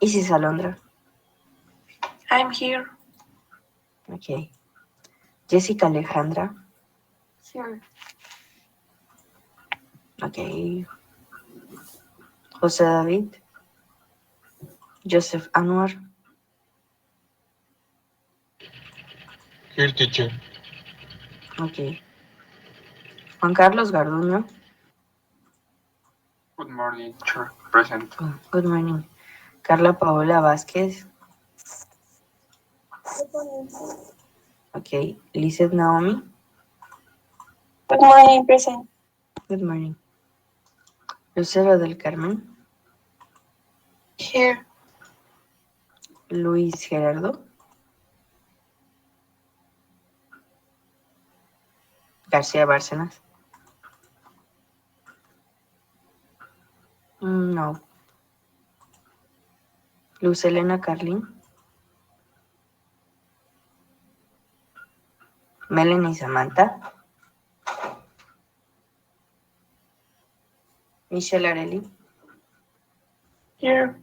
Isis Alondra. I'm here. Ok. Jessica Alejandra. Here. Ok. José David. Joseph Anwar. Here, teacher. Ok. Juan Carlos Garduño. Good morning, teacher. Present. Good morning. Carla Paola Vázquez. Good morning. Ok. Lizeth Naomi. Good morning, present. Good morning. Lucero del Carmen. Here. Luis Gerardo. García Bárcenas. No. Luz Elena Carlín. Melanie Samantha. Michelle Areli. Here.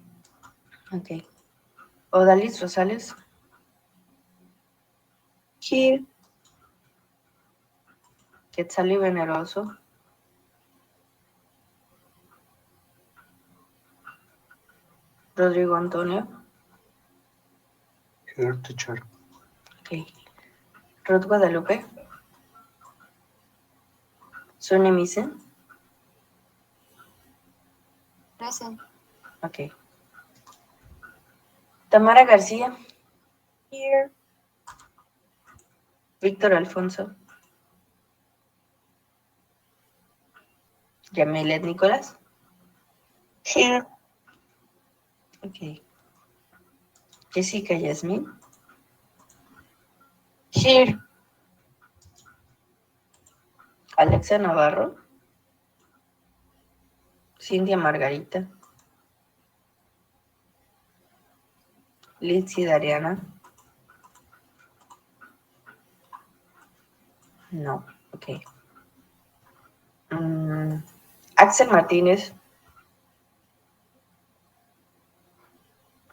Ok. Odalis Rosales. Here. Quetzali Veneroso. Rodrigo Antonio. Here, teacher. Ok. Ruth Guadalupe. Sonia Misen. Present. Ok. Tamara García. Here. Víctor Alfonso. Yamilet Nicolás. Here. Ok. Jessica Yasmín. Here. Alexa Navarro. Cintia Margarita. Lizzy Dariana. No. Ok. Axel Martínez.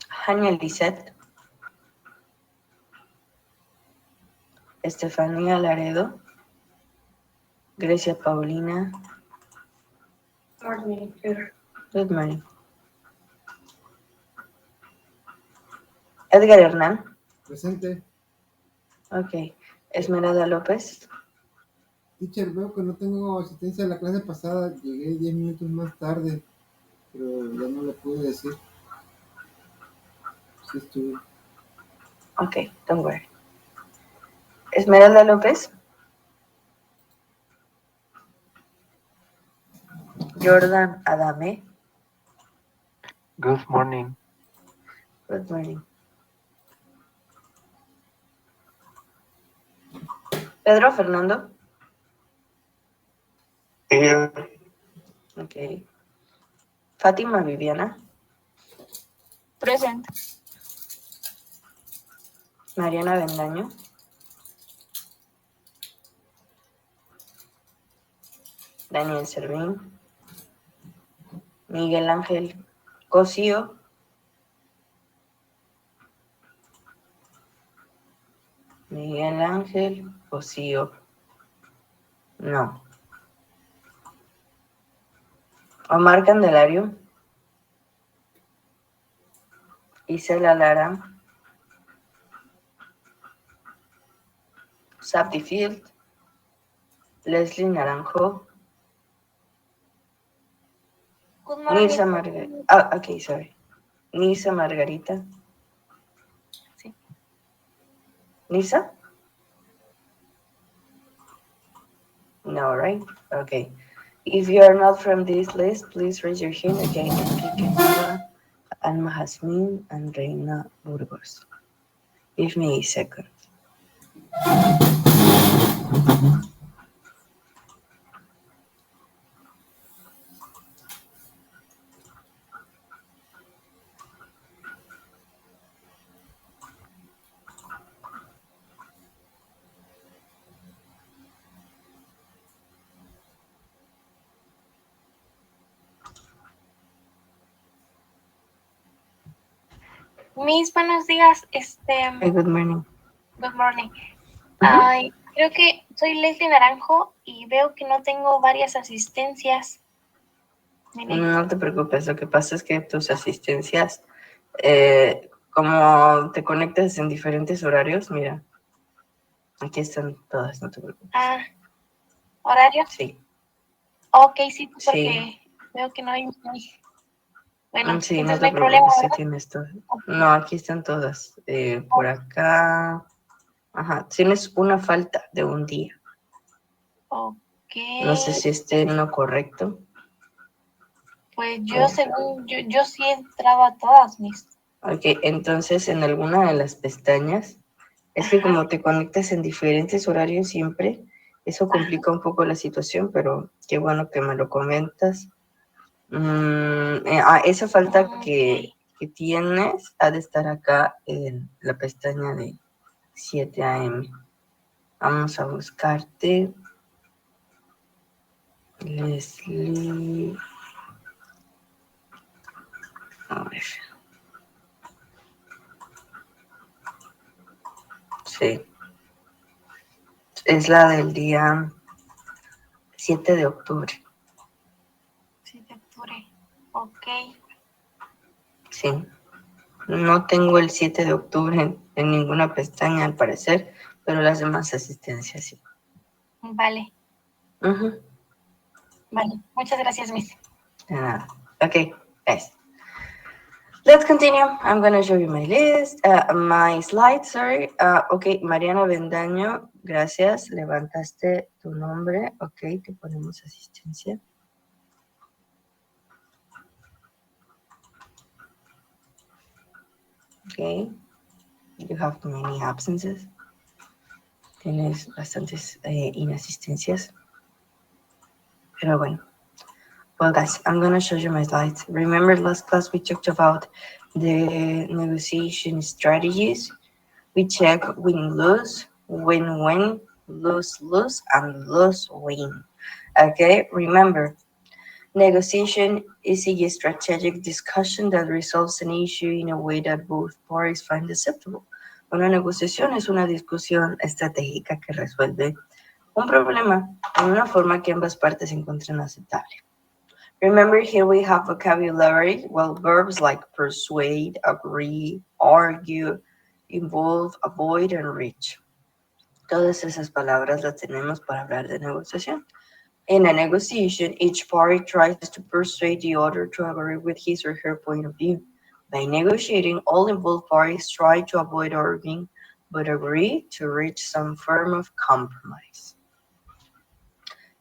Jania Lisset. Estefanía Laredo. Grecia Paulina. Morning. Here. Good morning. Edgar Hernán. Presente. Ok. Esmeralda López. Teacher, veo que no tengo asistencia a la clase pasada. Llegué 10 minutos más tarde, pero ya no le pude decir. Sí estuve. Ok, don't worry. Esmeralda López. Jordan Adame. Good morning. Good morning. Pedro Fernando. Here. Ok. Fátima Viviana. Present. Mariana Bendaño. Daniel Servín. Miguel Ángel Cosío. Miguel Ángel Cosío. No. Omar Candelario. Isela Lara. Sapti Field. Leslie Naranjo. Good morning. Nilsa Margarita. Ok, sorry. Nilsa Margarita. Sí. Nilsa? No, right? Okay. If you are not from this list, please raise your hand again. Enrique Nava, Alma Jasmine, and Reina Burgos. Give me a second. Mis buenos días, Hey, good morning. good morning. Ujú. Ay, creo que soy Leslie Naranjo y veo que no tengo varias asistencias. Mire, No te preocupes, lo que pasa es que tus asistencias, como te conectas en diferentes horarios, mira, aquí están todas, no te preocupes. ah, horario. Sí, Ok, sí, sí, porque veo que no hay. Bueno, sí, no entonces te no hay problema, preocupes, sí ¿verdad? tienes todas. Ok, No, aquí están todas. Por acá, ajá, tienes una falta de un día. ok, No sé si esté en lo correcto. pues yo Oh, según yo sí entraba a todas mis. ok, entonces en alguna de las pestañas, es que Ajá, como te conectas en diferentes horarios siempre, eso ajá. complica un poco la situación, pero qué bueno que me lo comentas. Esa falta Ok. que tienes ha de estar acá en la pestaña de 7 a.m. Vamos a buscarte, Leslie. A ver, sí, es la del día 7 de octubre. 7 de octubre. Ok. Sí, no tengo el 7 de octubre en ninguna pestaña al parecer, pero las demás asistencias sí. Vale, Ujú, vale. Muchas gracias, Miss. de nada. Ok, guys. Let's continue. I'm going to show you my list, my slide, sorry. Ok, Mariana Bendaño, gracias. Levantaste tu nombre. Ok, te ponemos asistencia. Ok, you have many absences. Tienes bastantes inasistencias. Pero bueno. Well, guys, I'm going to show you my slides. Remember last class we talked about the negotiation strategies. We check win-lose, win-win, lose-lose, and lose-win. Okay, remember, negotiation is a strategic discussion that resolves an issue in a way that both parties find acceptable. Una negociación es una discusión estratégica que resuelve un problema en una forma que ambas partes encuentren aceptable. Remember, here we have vocabulary, well, verbs like persuade, agree, argue, involve, avoid, and reach. Todas esas palabras las tenemos para hablar de negociación. In a negotiation, each party tries to persuade the other to agree with his or her point of view. By negotiating, all involved parties try to avoid arguing, but agree to reach some form of compromise.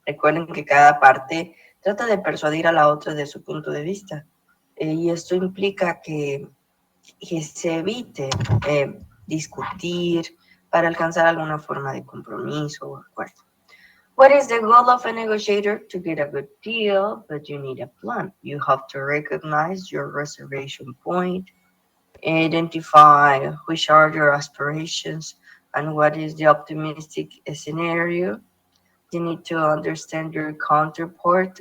Recuerden que cada parte trata de persuadir a la otra de su punto de vista. Y esto implica que se evite discutir para alcanzar alguna forma de compromiso o acuerdo. What is the goal of a negotiator? To get a good deal, but you need a plan. You have to recognize your reservation point, identify which are your aspirations, and what is the optimistic scenario. You need to understand your counterpart,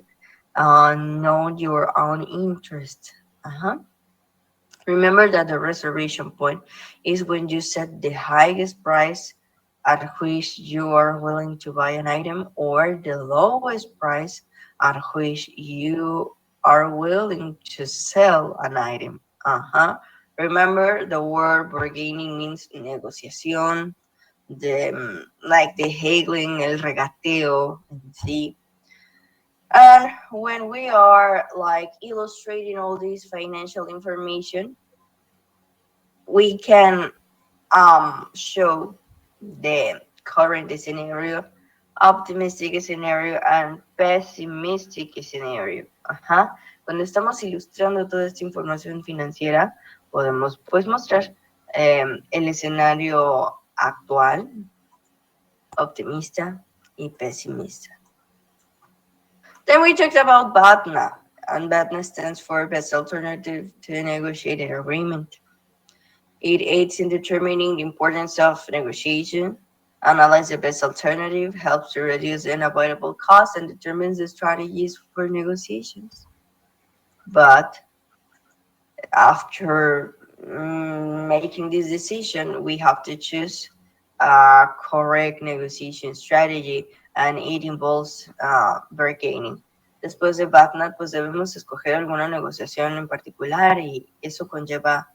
know your own interest. Uh-huh. Remember that the reservation point is when you set the highest price at which you are willing to buy an item or the lowest price at which you are willing to sell an item. Uh-huh. Remember the word bargaining means negociación, like the haggling, el regateo, see. And when we are like illustrating all this financial information, we can show the current scenario, optimistic scenario, and pessimistic scenario. Ajá. Cuando estamos ilustrando toda esta información financiera, podemos pues mostrar el escenario actual, optimista y pesimista. Then we talked about BATNA, and BATNA stands for Best Alternative to a Negotiated Agreement. It aids in determining the importance of negotiation, analyzes the best alternative, helps to reduce unavoidable costs, and determines the strategies for negotiations. But after making this decision, we have to choose a correct negotiation strategy, and it involves bargaining. Después de BATNAT, pues debemos escoger alguna negociación en particular y eso conlleva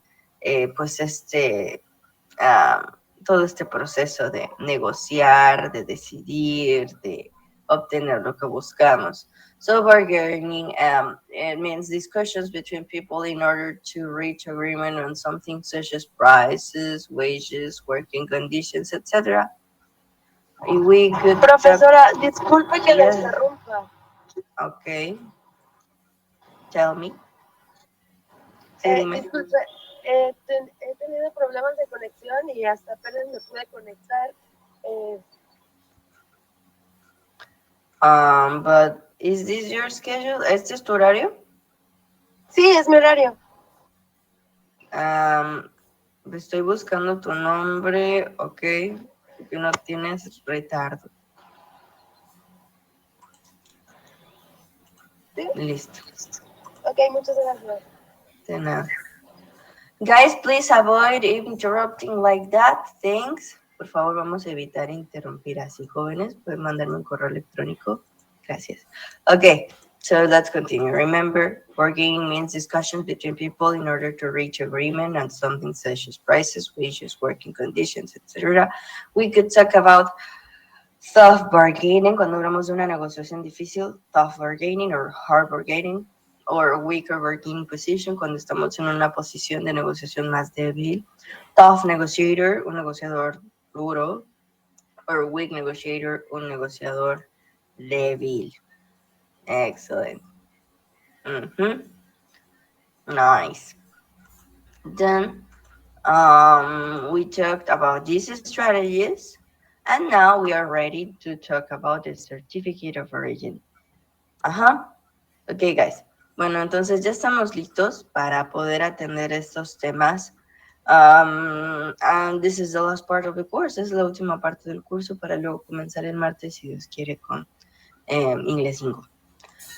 pues todo este proceso de negociar, de decidir, de obtener lo que buscamos. So bargaining it means discussions between people in order to reach agreement on something such as prices, wages, working conditions, etc. We could talk. Profesora, disculpe que la Yeah. interrumpa. Okay. Tell me. Sí, dime. Disculpe, he tenido problemas de conexión y hasta apenas me pude conectar. Eh, But is this your schedule? ¿Este es tu horario? sí, es mi horario. Estoy buscando tu nombre, ok, que no tienes retardo. ¿Sí? Listo, Ok, muchas gracias. de nada. Guys, please avoid interrupting like that, thanks. Por favor, vamos a evitar interrumpir así, jóvenes. Pueden mandarme un correo electrónico. Gracias. Okay, so let's continue. Remember, bargaining means discussions between people in order to reach agreement on something such as prices, wages, working conditions, etc. We could talk about tough bargaining cuando hablamos de una negociación difícil, tough bargaining or hard bargaining, or weaker bargaining position cuando estamos en una posición de negociación más débil, tough negotiator, un negociador duro, or weak negotiator, un negociador débil. Excellent. Nice. Then we talked about these strategies, and now we are ready to talk about the certificate of origin. Ajá. Ok, guys. Bueno, entonces ya estamos listos para poder atender estos temas. And this is the last part of the course. Es la última parte del curso para luego comenzar el martes, si Dios quiere, con Inglés 5.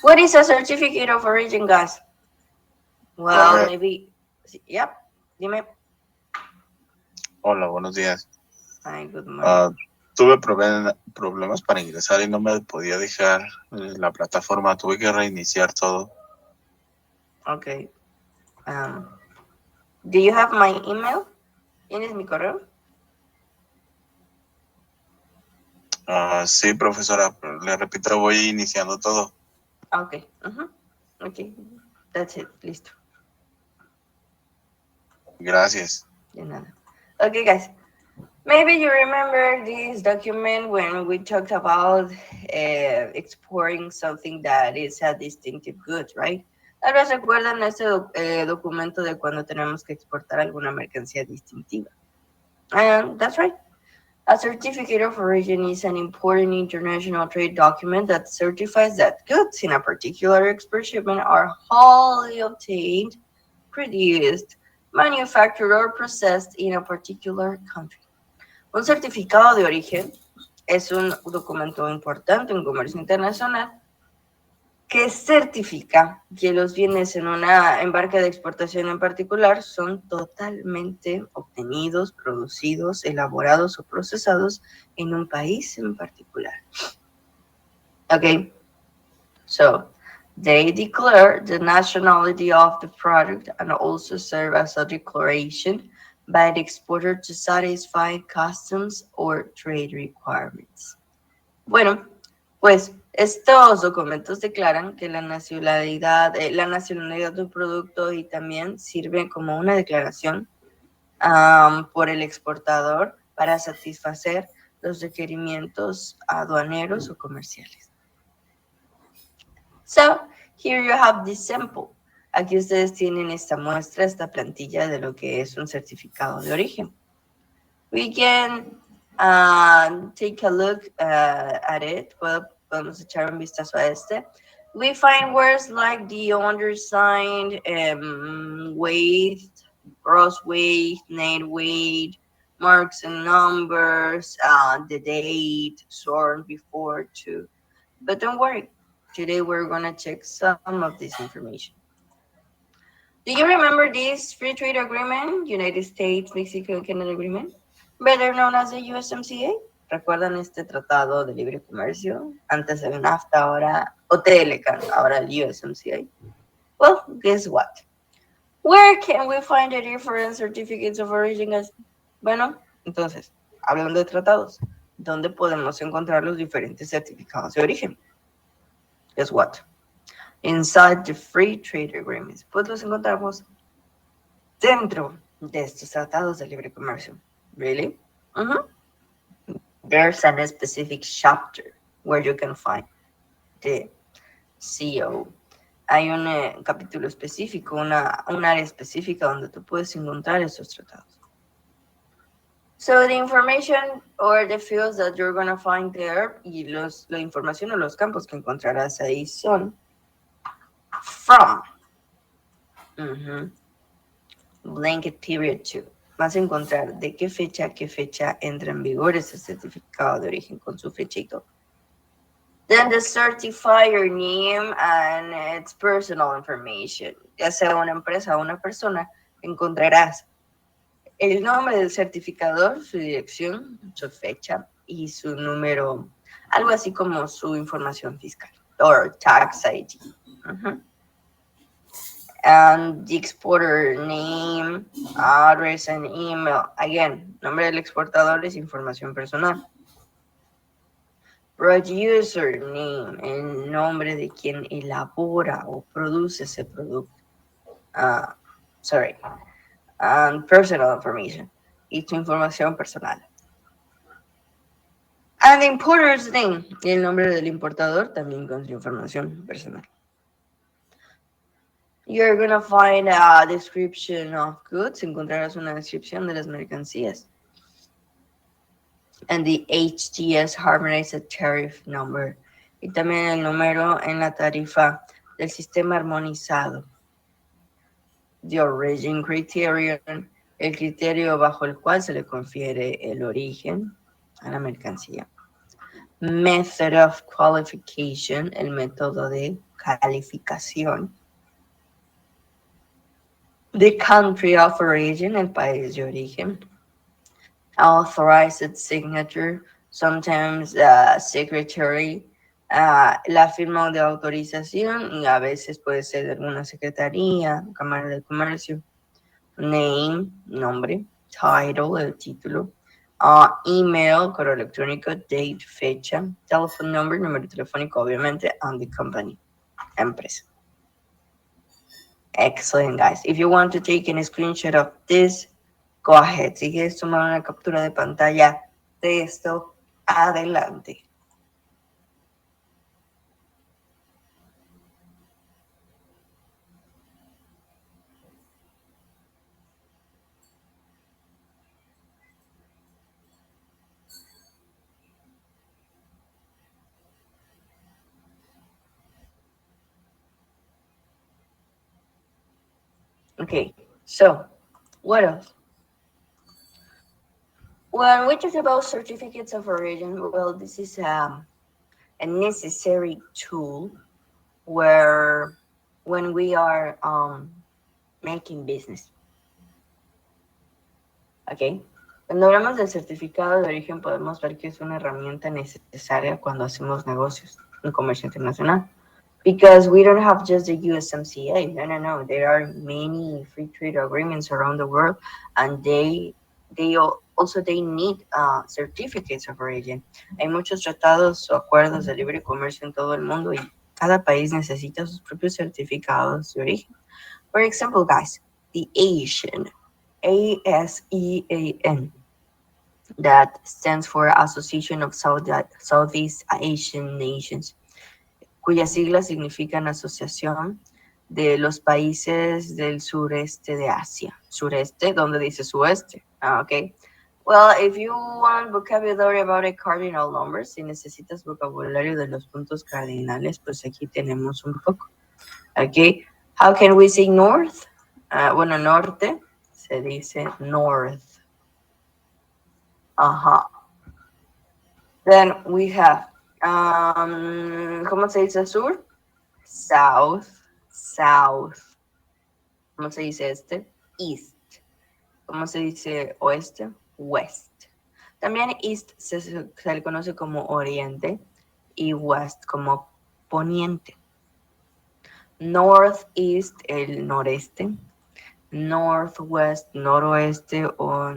What is a certificate of origin, guys? Well, maybe. Yep. Dime. Hola, buenos días. Hi, good morning. Tuve problemas para ingresar y no me podía dejar la plataforma. Tuve que reiniciar todo. Okay. Do you have my email? ¿Tienes mi correo? Sí, profesora, pero le repito, voy iniciando todo. Okay. Okay. That's it. Listo. Gracias. De nada. Okay, guys. Maybe you remember this document when we talked about exporting something that is a distinctive good, right? Tal vez recuerdan este documento de cuando tenemos que exportar alguna mercancía distintiva. And that's right. A certificate of origin is an important international trade document that certifies that goods in a particular export shipment are wholly obtained, produced, manufactured, or processed in a particular country. Un certificado de origen es un documento importante en comercio internacional que certifica que los bienes en una embarque de exportación en particular son totalmente obtenidos, producidos, elaborados o procesados en un país en particular. Okay, so they declare the nationality of the product and also serve as a declaration by the exporter to satisfy customs or trade requirements. Bueno, pues estos documentos declaran que la nacionalidad de un producto y también sirven como una declaración por el exportador para satisfacer los requerimientos aduaneros o comerciales. So, here you have this sample. Aquí ustedes tienen esta muestra, esta plantilla de lo que es un certificado de origen. We can take a look at it. Podemos echar un vistazo a este. We find words like the undersigned, weight, gross weight, net weight, marks and numbers, the date, sworn before to. But don't worry, today we're going to check some of this information. Do you remember this free trade agreement, United States, Mexico, Canada Agreement, better known as the USMCA? ¿Recuerdan este tratado de libre comercio? Antes del NAFTA, ahora, o TLCAN, ahora el USMCA. Well, guess what? Where can we find the different certificates of origin, guys? Bueno, entonces, hablando de tratados, ¿dónde podemos encontrar los diferentes certificados de origen? Guess what? Inside the free trade agreements. Pues los encontramos dentro de estos tratados de libre comercio. Really? There's a specific chapter where you can find the CO. Hay un capítulo específico, un área específica donde tú puedes encontrar esos tratados. So the information or the fields that you're going to find there y la información o los campos que encontrarás ahí son from. Blanket period 2. Vas a encontrar de qué fecha entra en vigor ese certificado de origen con su fecha y todo. Then the certifier name and its personal information. Ya sea una empresa o una persona, encontrarás el nombre del certificador, su dirección, su fecha y su número, algo así como su información fiscal, or tax ID. And the exporter name, address and email. Again, nombre del exportador es información personal. Producer name, el nombre de quien elabora o produce ese producto. And personal information, y tu información personal. And the importer's name, el nombre del importador también con su información personal. You're gonna find a description of goods, encontrarás una descripción de las mercancías. And the HTS Harmonized Tariff Number, y también el número en la tarifa del sistema armonizado. The origin criterion, el criterio bajo el cual se le confiere el origen a la mercancía. Method of qualification, el método de calificación. The country of origin, el país de origen. Authorized signature, sometimes secretary, la firma de autorización, y a veces puede ser de alguna secretaría, cámara de comercio. Name, nombre. Title, el título. Email, correo electrónico. Date, fecha. Telephone number, número telefónico, obviamente. And the company, empresa. Excellent, guys. If you want to take a screenshot of this, go ahead. Si quieres tomar una captura de pantalla de esto, adelante. Okay, so what else? When we talk about certificates of origin, well, this is a necessary tool where when we are making business. Okay, cuando hablamos del certificado de origen podemos ver que es una herramienta necesaria cuando hacemos negocios en comercio internacional. Because we don't have just the USMCA. No. There are many free trade agreements around the world, and they need certificates of origin. Hay muchos tratados o acuerdos de libre comercio en todo el mundo y cada país necesita sus propios certificados de origen. For example, guys, the ASEAN, ASEAN, that stands for Association of Southeast Asian Nations, cuyas siglas significan Asociación de los Países del Sureste de Asia. Sureste, ¿dónde dice sueste? Okay. Well, if you want vocabulary about a cardinal number, si necesitas vocabulario de los puntos cardinales, pues aquí tenemos un poco. Okay. How can we say north? Bueno, norte se dice north. Then we have ¿cómo se dice sur? South. ¿Cómo se dice este? East. ¿Cómo se dice oeste? West. También East se le conoce como oriente y West como poniente. Northeast, el noreste. Northwest, noroeste o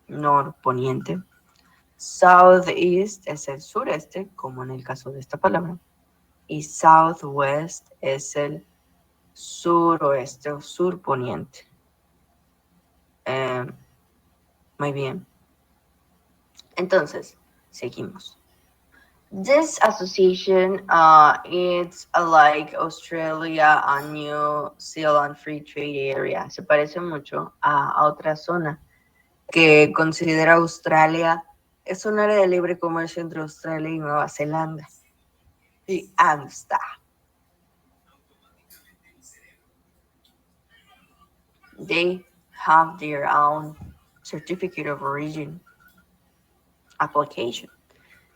norponiente. Southeast es el sureste, como en el caso de esta palabra. Y Southwest es el suroeste o surponiente. Muy bien. Entonces, seguimos. This association, it's like Australia and New Zealand Free Trade Area. Se parece mucho a otra zona que considera Australia, es un área de libre comercio entre Australia y Nueva Zelanda. Y ANZTA. They have their own certificate of origin application.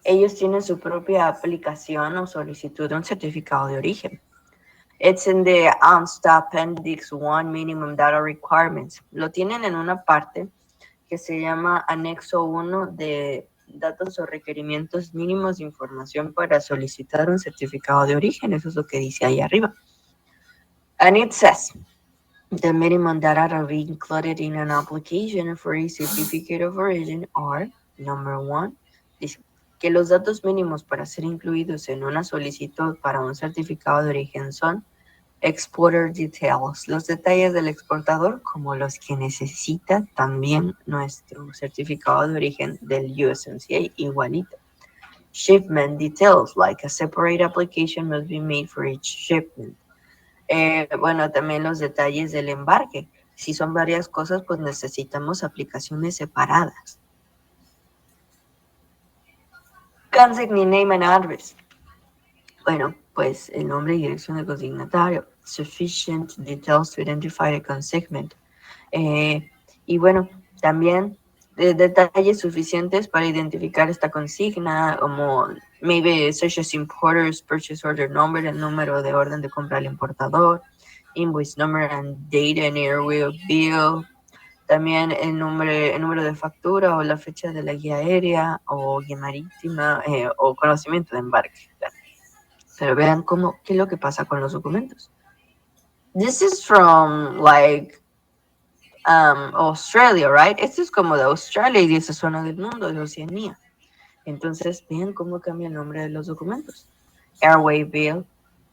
Ellos tienen su propia aplicación o solicitud de un certificado de origen. It's in the ANZTA Appendix 1 Minimum Data Requirements. Lo tienen en una parte que se llama Anexo 1 de datos o requerimientos mínimos de información para solicitar un certificado de origen. Eso es lo que dice ahí arriba. And it says, the minimum data to be included in an application for a certificate of origin are, number one, dice que los datos mínimos para ser incluidos en una solicitud para un certificado de origen son exporter details, los detalles del exportador como los que necesita también nuestro certificado de origen del USMCA igualito. Shipment details, like a separate application must be made for each shipment. Bueno, también los detalles del embarque. Si son varias cosas, pues necesitamos aplicaciones separadas. Consignee name and address. Bueno, pues el nombre y dirección del consignatario. Sufficient details to identify the consignment. Y bueno, también detalles suficientes para identificar esta consigna, como maybe such as importer's purchase order number, el número de orden de compra al importador, invoice number and date and airway of bill, también el número de factura o la fecha de la guía aérea o guía marítima o conocimiento de embarque. Claro. Pero vean qué es lo que pasa con los documentos. This is from like Australia, right? Esto es como de Australia y de esa zona del mundo, de Oceanía. Entonces, vean cómo cambia el nombre de los documentos. Airway Bill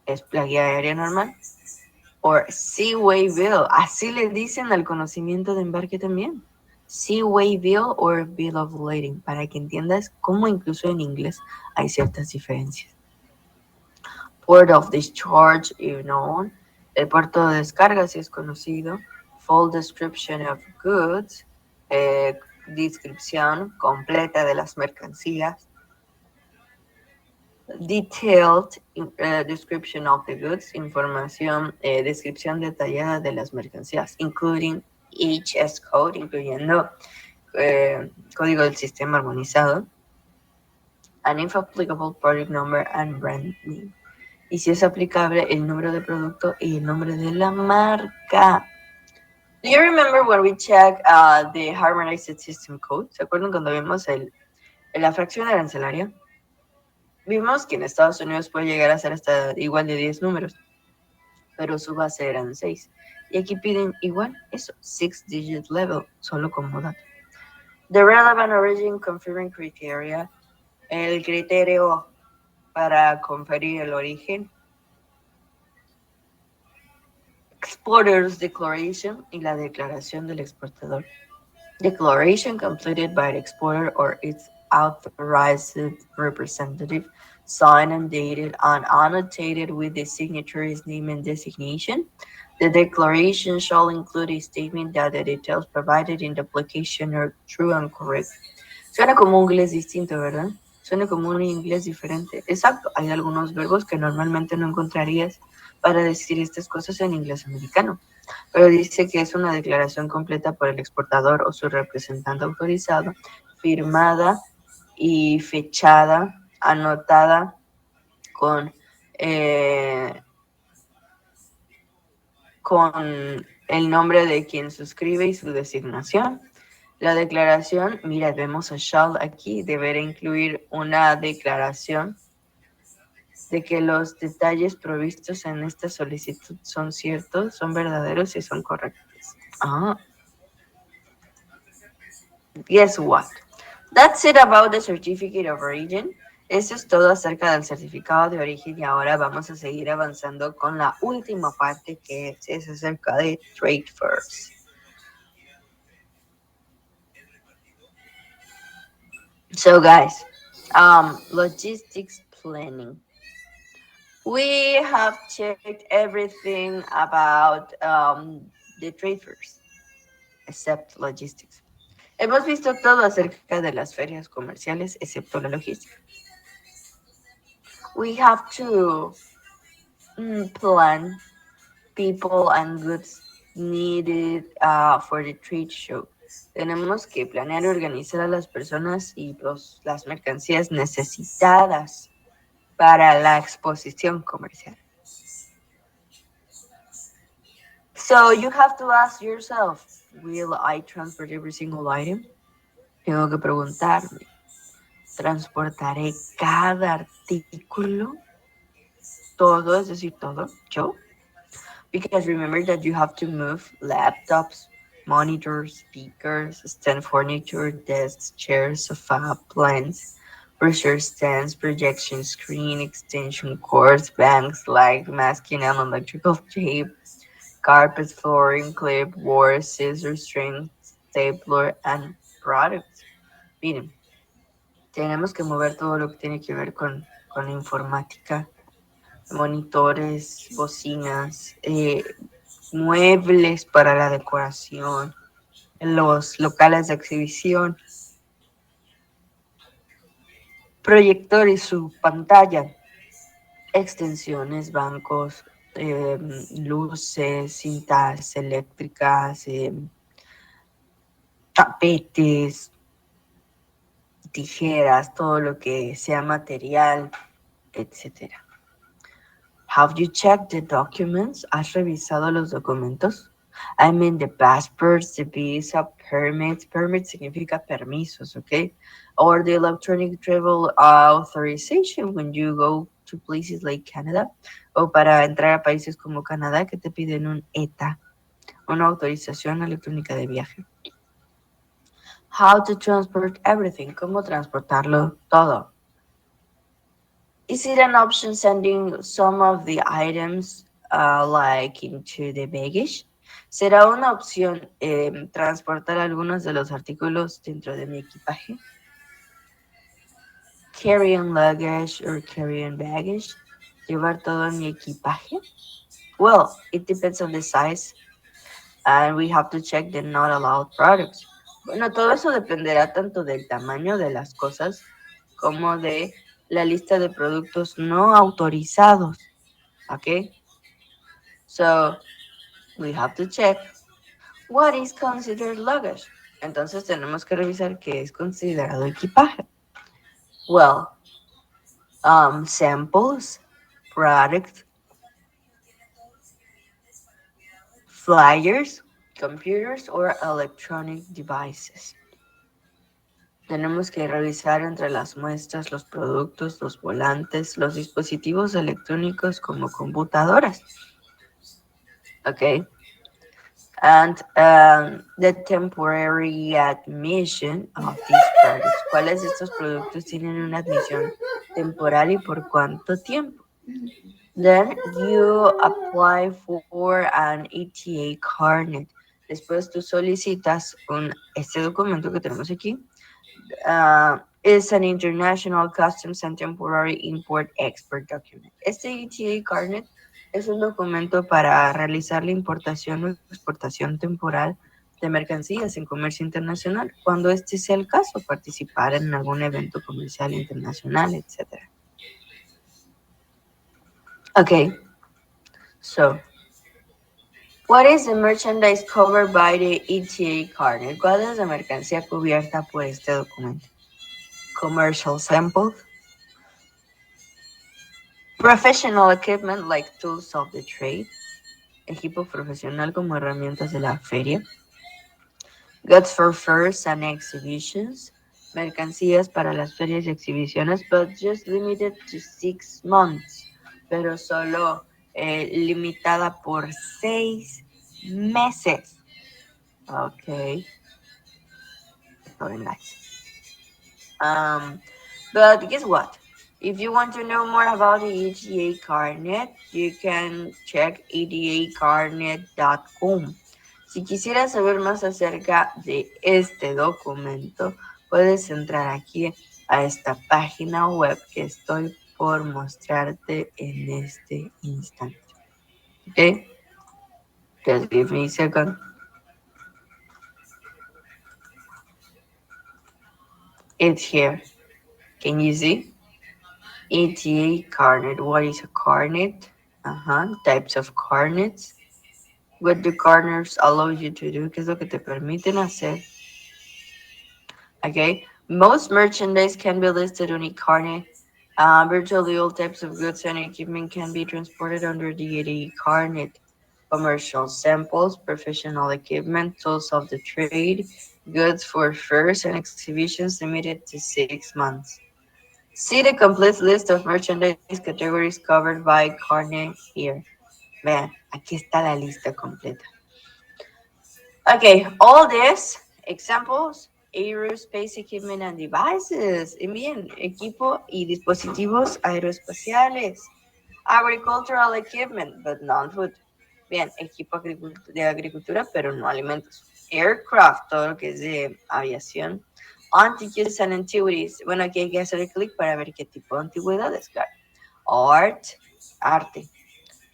es la guía aérea normal. O Seaway Bill, así le dicen al conocimiento de embarque también. Seaway Bill o Bill of Lading, para que entiendas cómo incluso en inglés hay ciertas diferencias. Port of Discharge, if known. El puerto de descarga, si es conocido. Full description of goods, descripción completa de las mercancías. Detailed description of the goods, información, descripción detallada de las mercancías, including HS code, incluyendo código del sistema armonizado. And if applicable, product number and brand name. Y si es aplicable, el número de producto y el nombre de la marca. Do you remember when we checked the Harmonized System Code? ¿Se acuerdan cuando vimos la fracción arancelaria? Vimos que en Estados Unidos puede llegar a ser hasta igual de 10 números, pero su base eran 6. Y aquí piden igual eso, 6-digit level, solo como dato. The relevant origin conferring criteria, el criterio para conferir el origen. Exporter's declaration y la declaración del exportador. Declaration completed by the exporter or its authorized representative, signed and dated and annotated with the signatory's name and designation. The declaration shall include a statement that the details provided in the application are true and correct. Suena como un inglés distinto, ¿verdad? Suena como un inglés diferente. Exacto, hay algunos verbos que normalmente no encontrarías para decir estas cosas en inglés americano. Pero dice que es una declaración completa por el exportador o su representante autorizado, firmada y fechada, anotada con con el nombre de quien suscribe y su designación. La declaración, mira, vemos a shall aquí, deberá incluir una declaración de que los detalles provistos en esta solicitud son ciertos, son verdaderos y son correctos. Ah, guess what? That's it about the certificate of origin. Eso es todo acerca del certificado de origen y ahora vamos a seguir avanzando con la última parte que es acerca de trade fairs. So guys, logistics planning. We have checked everything about the trade fairs, except logistics. Hemos visto todo acerca de las ferias comerciales, excepto la logística. We have to plan people and goods needed for the trade show. Tenemos que planear y organizar a las personas y las mercancías necesitadas para la exposición comercial. So you have to ask yourself, will I transport every single item? Tengo que preguntarme, ¿transportaré cada artículo? Todo, es decir, todo, yo. Because remember that you have to move laptops, monitors, speakers, stand furniture, desks, chairs, sofa, plants, brochure stands, projection screen, extension cords, banks, light, masking and electrical tape, carpet, flooring, clipboard, scissors, string, stapler, and products. Miren, tenemos que mover todo lo que tiene que ver con la informática, monitores, bocinas, muebles para la decoración, los locales de exhibición, proyector y su pantalla, extensiones, bancos, luces, cintas eléctricas, tapetes, tijeras, todo lo que sea material, etcétera. Have you checked the documents? ¿Has revisado los documentos? I mean the passports, the visa, permits. Permits significa permisos, okay? Or the electronic travel authorization when you go to places like Canada. O para entrar a países como Canadá que te piden un ETA, una autorización electrónica de viaje. How to transport everything. ¿Cómo transportarlo todo? Is it an option sending some of the items like into the baggage? ¿Será una opción transportar algunos de los artículos dentro de mi equipaje? Carry-on luggage or carry-on baggage. ¿Llevar todo en mi equipaje? Well, it depends on the size and we have to check the not allowed products. Bueno, todo eso dependerá tanto del tamaño de las cosas como de la lista de productos no autorizados. Okay? So, we have to check what is considered luggage. Entonces tenemos que revisar qué es considerado equipaje. Well, samples, product, flyers, computers, or electronic devices. Tenemos que revisar entre las muestras los productos, los volantes, los dispositivos electrónicos como computadoras. Okay. And the temporary admission of these products. ¿Cuáles de estos productos tienen una admisión temporal y por cuánto tiempo? Then you apply for an ETA card. Después tú solicitas este documento que tenemos aquí. Is an International Customs and Temporary Import-Export document. Este ETA card es un documento para realizar la importación o exportación temporal de mercancías en comercio internacional, cuando este sea el caso, participar en algún evento comercial internacional, etc. Okay, so, what is the merchandise covered by the ETA card? ¿Cuál es la mercancía cubierta por este documento? Commercial samples, professional equipment like tools of the trade, equipo profesional como herramientas de la feria. Goods for fairs and exhibitions, mercancías para las ferias y exhibiciones, but just limited to 6 months, pero solo limitada por 6 meses. Okay, very nice. But guess what? If you want to know more about the ETA Carnet, you can check etacarnet.com. Si quisieras saber más acerca de este documento, puedes entrar aquí a esta página web que estoy por mostrarte en este instante. Okay? Just give me a second. It's here. Can you see? ETA Carnet. What is a carnet? Types of carnets. What do carnets allow you to do? ¿Qué es lo que te permiten hacer? Okay. Most merchandise can be listed on a carnet. Virtually all types of goods and equipment can be transported under the ETA carnet. Commercial samples, professional equipment, tools of the trade, goods for fairs and exhibitions limited to 6 months. See the complete list of merchandise categories covered by Carne here. Vean, aquí está la lista completa. Okay, all this examples, aerospace equipment and devices. Y bien, equipo y dispositivos aeroespaciales. Agricultural equipment, but non-food. Bien, equipo de agricultura, pero no alimentos. Aircraft, todo lo que es de aviación. Antiquities and antiquities. Bueno, aquí hay que hacer clic para ver qué tipo de antigüedades, claro. Art, arte.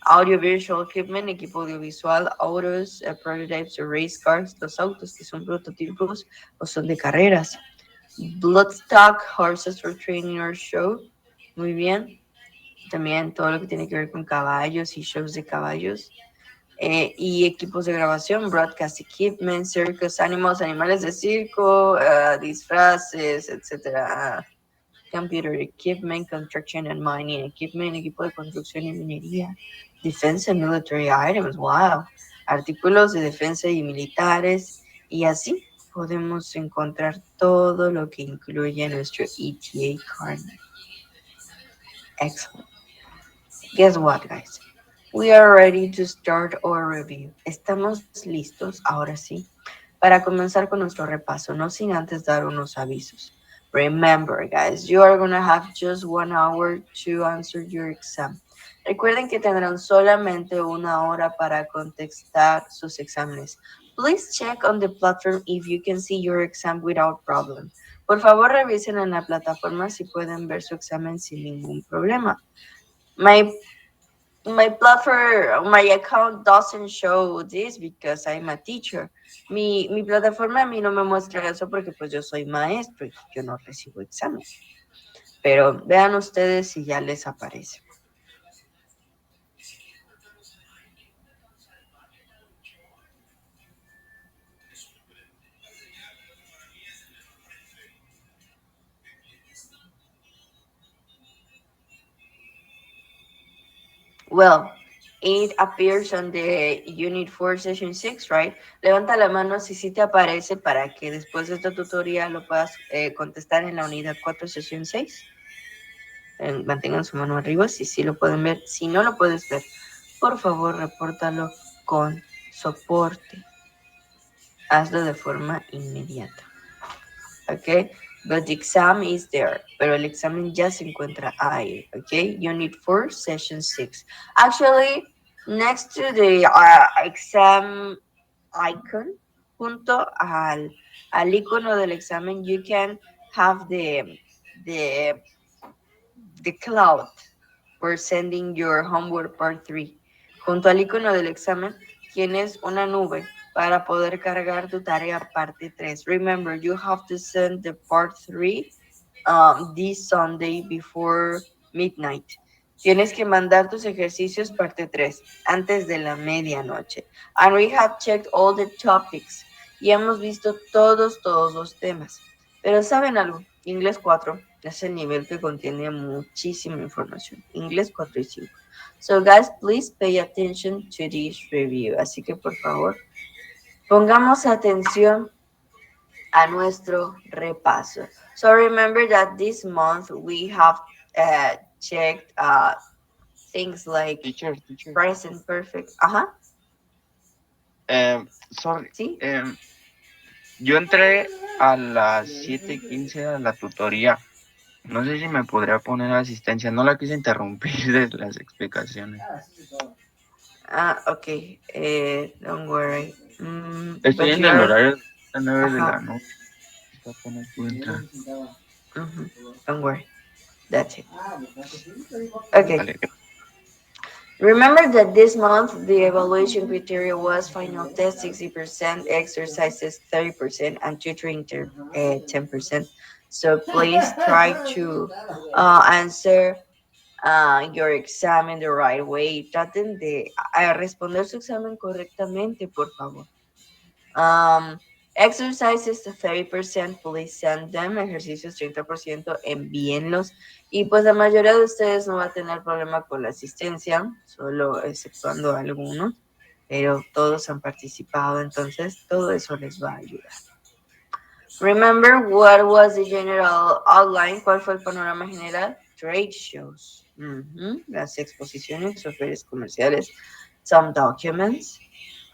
Audiovisual equipment, equipo audiovisual, autos, prototypes o race cars, los autos que son prototipos o son de carreras. Bloodstock, horses for training or show. Muy bien. También todo lo que tiene que ver con caballos y shows de caballos. Y equipos de grabación, broadcast equipment, circus animals, animales de circo, disfraces, etc. Computer equipment, construction and mining equipment, equipo de construcción y minería, defense and military items, wow, artículos de defensa y militares, y así podemos encontrar todo lo que incluye nuestro ETA card. Excellent. Guess what, guys? We are ready to start our review. Estamos listos, ahora sí, para comenzar con nuestro repaso, no sin antes dar unos avisos. Remember, guys, you are going to have just 1 hour to answer your exam. Recuerden que tendrán solamente 1 hora para contestar sus exámenes. Please check on the platform if you can see your exam without problem. Por favor, revisen en la plataforma si pueden ver su examen sin ningún problema. My platform, my account doesn't show this because I'm a teacher. Mi plataforma a mí no me muestra eso porque pues yo soy maestro y yo no recibo examen. Pero vean ustedes si ya les aparece. Well, it appears on the Unit 4 Session 6, right? Levanta la mano si sí te aparece para que después de este tutorial lo puedas contestar en la Unidad 4 Sesión 6. Mantengan su mano arriba si sí lo pueden ver. Si no lo puedes ver, por favor, repórtalo con soporte. Hazlo de forma inmediata. Ok, but the exam is there. Pero el examen ya se encuentra ahí. Ok, Unit 4, Session 6. Actually, next to the exam icon, junto al icono del examen, you can have the cloud for sending your homework part 3. Junto al icono del examen tienes una nube para poder cargar tu tarea parte 3. Remember, you have to send the part 3 this Sunday before midnight. Tienes que mandar tus ejercicios parte 3 antes de la medianoche. And we have checked all the topics. Y hemos visto todos los temas. Pero ¿saben algo? Inglés 4 Es el nivel que contiene muchísima información. Inglés 4 y 5. So guys, please pay attention to this review. Así que por favor, pongamos atención a nuestro repaso. So remember that this month we have checked things like Teacher. present perfect. Ajá, Sorry. sí. Yo entré a las 7:15 a la tutoría. No sé si me podría poner asistencia. No la quise interrumpir de las explicaciones. Okay. Don't worry. Estoy But en you el are. horario de 9 de la Ajá. noche. Apenas pude entrar. Don't worry. That's it. Okay. Vale, Remember that this month the evaluation criteria was final test 60%, exercises 30%, and tutoring 10%. So please try to answer your exam in the right way. Traten de responder su examen correctamente, por favor. Um, Exercises 30%, please send them. Ejercicios 30%, envíenlos. Y pues la mayoría de ustedes no va a tener problema con la asistencia, solo exceptuando algunos, pero todos han participado, entonces todo eso les va a ayudar. Remember what was the general outline? ¿Cuál fue el panorama general? Trade shows. Las exposiciones o ferias comerciales. Some documents.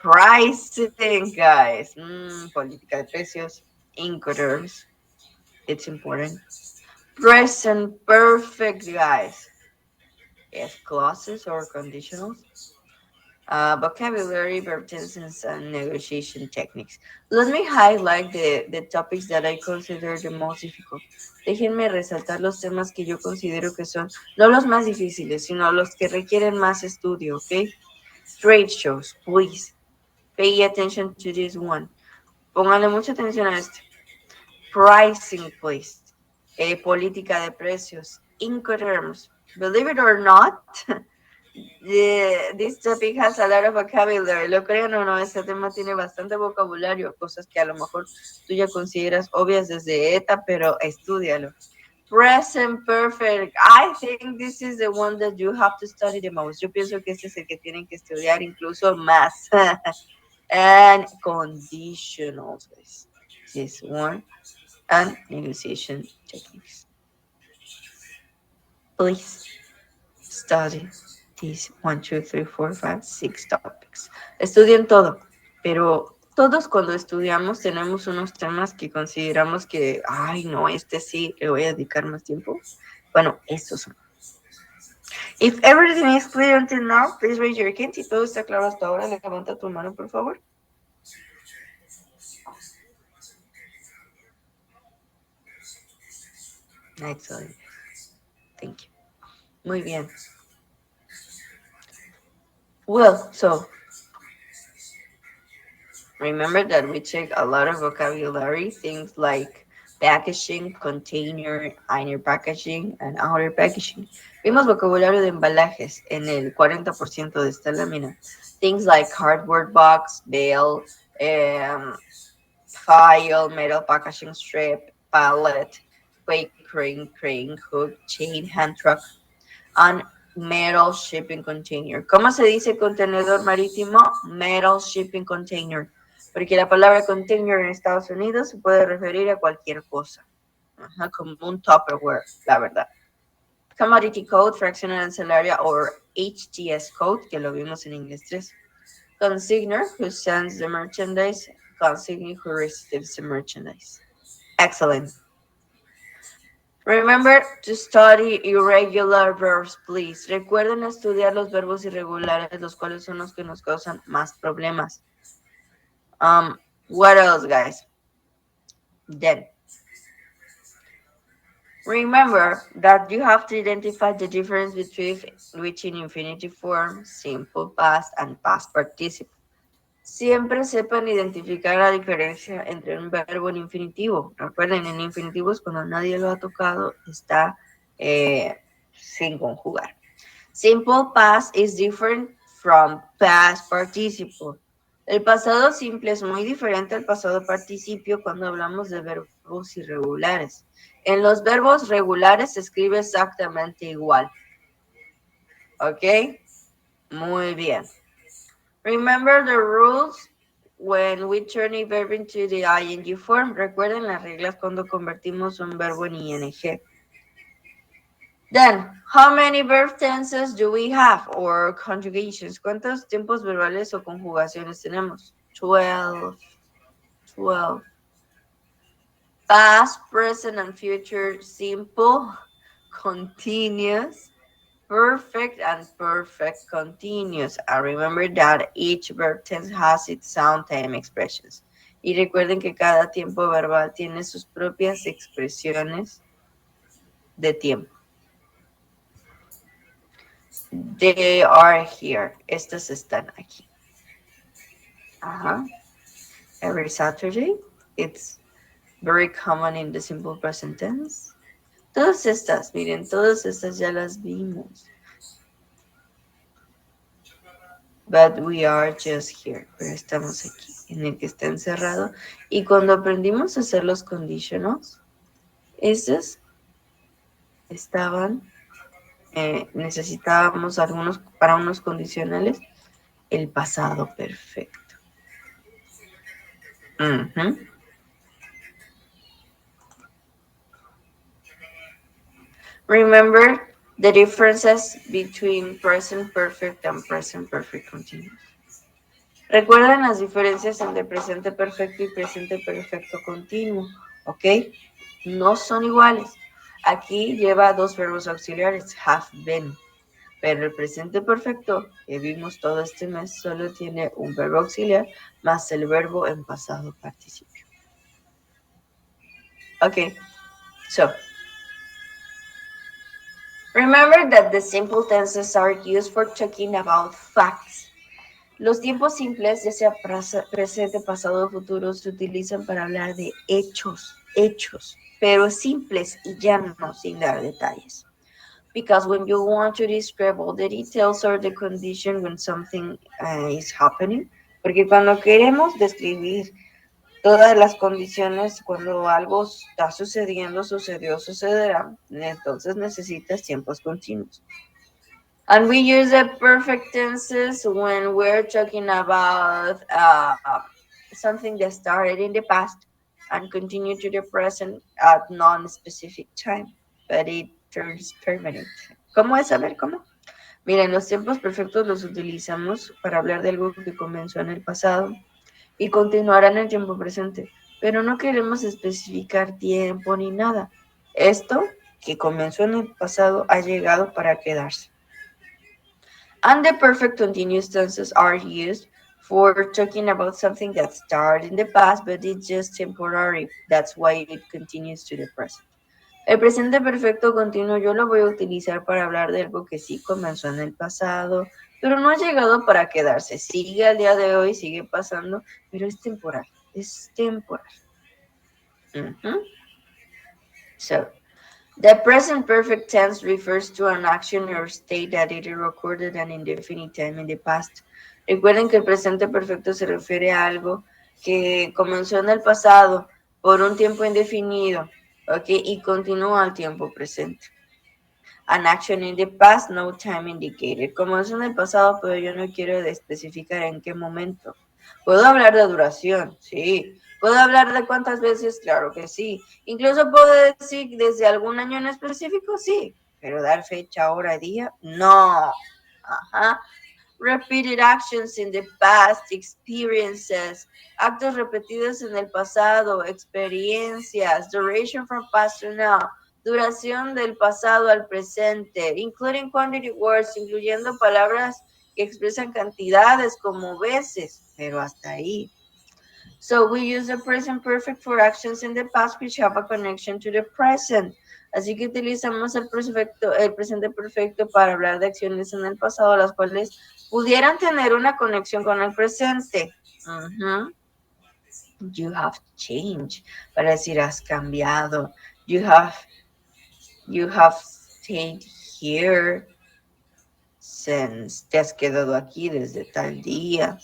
Pricing, guys. Política de precios. Incoterms. It's important. Present perfect, guys. Yes, clauses or conditionals. Vocabulary, verb tenses, and negotiation techniques. Let me highlight the topics that I consider the most difficult. Déjenme resaltar los temas que yo considero que son no los más difíciles, sino los que requieren más estudio, ¿ok? Trade shows, please. Pay attention to this one. Pónganle mucha atención a este. Pricing, please. Política de precios. Incoterms. Believe it or not, this topic has a lot of vocabulary. Lo crean o no, este tema tiene bastante vocabulario, cosas que a lo mejor tú ya consideras obvias desde ETA, pero estúdialo. Present perfect. I think this is the one that you have to study the most. Yo pienso que este es el que tienen que estudiar incluso más. And conditionals, guys. This one. And negotiation techniques. Please study these 1, 2, 3, 4, 5, 6 topics. Estudien todo, pero todos cuando estudiamos tenemos unos temas que consideramos que, ay, no, este sí, le voy a dedicar más tiempo. Bueno, estos son. If everything is clear until now, please raise your hand. Si todo está claro hasta ahora, levanta tu mano, por favor. Excellent. Thank you. Muy bien. Well, so remember that we check a lot of vocabulary, things like packaging, container, inner packaging, and outer packaging. Vimos vocabulario de embalajes en el 40% de esta lámina. Things like cardboard box, bale, file, metal packaging strip, pallet, quick crane, hook, chain, hand truck, and metal shipping container. ¿Cómo se dice contenedor marítimo? Metal shipping container. Porque la palabra container en Estados Unidos se puede referir a cualquier cosa. Ajá, como un Tupperware, la verdad. Commodity code, fractional arancelaria, or HTS code, que lo vimos en inglés 3. Consigner, who sends the merchandise. Consignee, who receives the merchandise. Excellent. Remember to study irregular verbs, please. Recuerden estudiar los verbos irregulares, los cuales son los que nos causan más problemas. What else, guys? Then, remember that you have to identify the difference between infinitive form, simple past, and past participle. Siempre sepan identificar la diferencia entre un verbo en infinitivo. Recuerden, en infinitivos cuando nadie lo ha tocado está sin conjugar. Simple past is different from past participle. El pasado simple es muy diferente al pasado participio cuando hablamos de verbos irregulares. En los verbos regulares se escribe exactamente igual. ¿Ok? Muy bien. Remember the rules when we turn a verb into the ing form. Recuerden las reglas cuando convertimos un verbo en ing. Then, how many verb tenses do we have or conjugations? ¿Cuántos tiempos verbales o conjugaciones tenemos? 12. 12. Past, present, and future simple, continuous, perfect, and perfect continuous. And remember that each verb tense has its sound time expressions. Y recuerden que cada tiempo verbal tiene sus propias expresiones de tiempo. They are here. Estas están aquí. Every Saturday. It's very common in the simple present tense. Todas estas, miren, todas estas ya las vimos. But we are just here. Pero estamos aquí, en el que está encerrado. Y cuando aprendimos a hacer los conditionals, estos estaban, necesitábamos algunos, para unos condicionales, el pasado perfecto. Remember the differences between present perfect and present perfect continuous. Recuerden las diferencias entre presente perfecto y presente perfecto continuo, ¿ok? No son iguales. Aquí lleva dos verbos auxiliares, have been, pero el presente perfecto que vimos todo este mes solo tiene un verbo auxiliar más el verbo en pasado participio. Ok, so remember that the simple tenses are used for talking about facts. Los tiempos simples, ya sea presente, pasado o futuro, se utilizan para hablar de hechos, pero simples y llanos, sin dar detalles. Because when you want to describe all the details or the condition when something is happening, porque cuando queremos describir todas las condiciones cuando algo está sucediendo, sucedió, sucederá, entonces necesitas tiempos continuos. And we use the perfect tenses when we're talking about something that started in the past and continue to the present at non-specific time, but it turns permanent. ¿Cómo es? A ver, ¿cómo? Miren, los tiempos perfectos los utilizamos para hablar de algo que comenzó en el pasado y continuará en el tiempo presente, pero no queremos especificar tiempo ni nada. Esto que comenzó en el pasado ha llegado para quedarse. And the perfect continuous tenses are used for talking about something that started in the past, but it's just temporary. That's why it continues to the present. El presente perfecto continuo yo lo voy a utilizar para hablar de algo que sí comenzó en el pasado, pero no ha llegado para quedarse. Sigue al día de hoy, sigue pasando, pero es temporal. Es temporal. So, the present perfect tense refers to an action or state that either occurred at an indefinite time in the past. Recuerden que el presente perfecto se refiere a algo que comenzó en el pasado por un tiempo indefinido, ¿ok? Y continúa al tiempo presente. An action in the past, no time indicated. Comenzó en el pasado, pero yo no quiero especificar en qué momento. Puedo hablar de duración, sí. ¿Puedo hablar de cuántas veces? Claro que sí. Incluso puedo decir desde algún año en específico, sí. Pero dar fecha, hora, día, no. Repeated actions in the past, experiences, actos repetidos en el pasado, experiencias, duration from past to now, duración del pasado al presente, including quantity words, incluyendo palabras que expresan cantidades como veces, pero hasta ahí. So we use the present perfect for actions in the past which have a connection to the present. Así que utilizamos el presente perfecto para hablar de acciones en el pasado, las cuales pudieran tener una conexión con el presente. You have changed. Para decir, has cambiado. You have stayed here since. Te has quedado aquí desde tal día.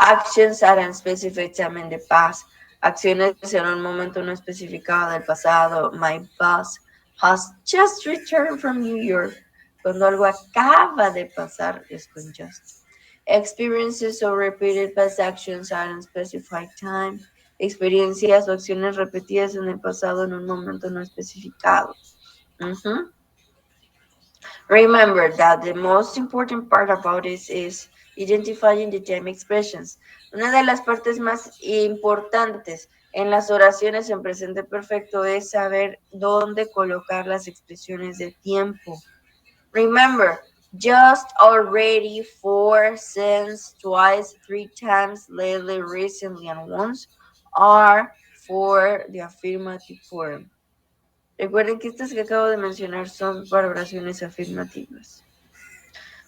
Actions at a specific time in the past. Acciones en un momento no especificado del pasado. My boss has just returned from New York. Cuando algo acaba de pasar es con just. Experiences or repeated past actions at a specified time. Experiencias o acciones repetidas en el pasado en un momento no especificado. Remember that the most important part about this is identifying the time expressions. Una de las partes más importantes en las oraciones en presente perfecto es saber dónde colocar las expresiones de tiempo. Remember, just, already, for, since, twice, three times, lately, recently, and once are for the affirmative form. Recuerden que estas que acabo de mencionar son para oraciones afirmativas.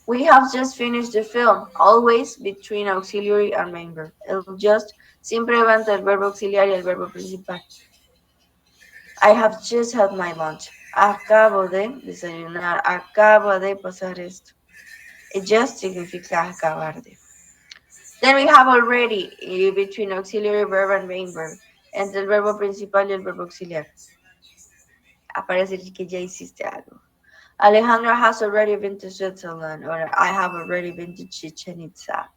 We have just finished the film, always between auxiliary and main verb. El just siempre va entre el verbo auxiliar y el verbo principal. I have just had my lunch. Acabo de desayunar, acabo de pasar esto. It just significa acabar de. Then we have already between auxiliary verb and main verb. Entre el verbo principal y el verbo auxiliar. Aparece que ya hiciste algo. Alejandra has already been to Switzerland, or I have already been to Chichen Itza.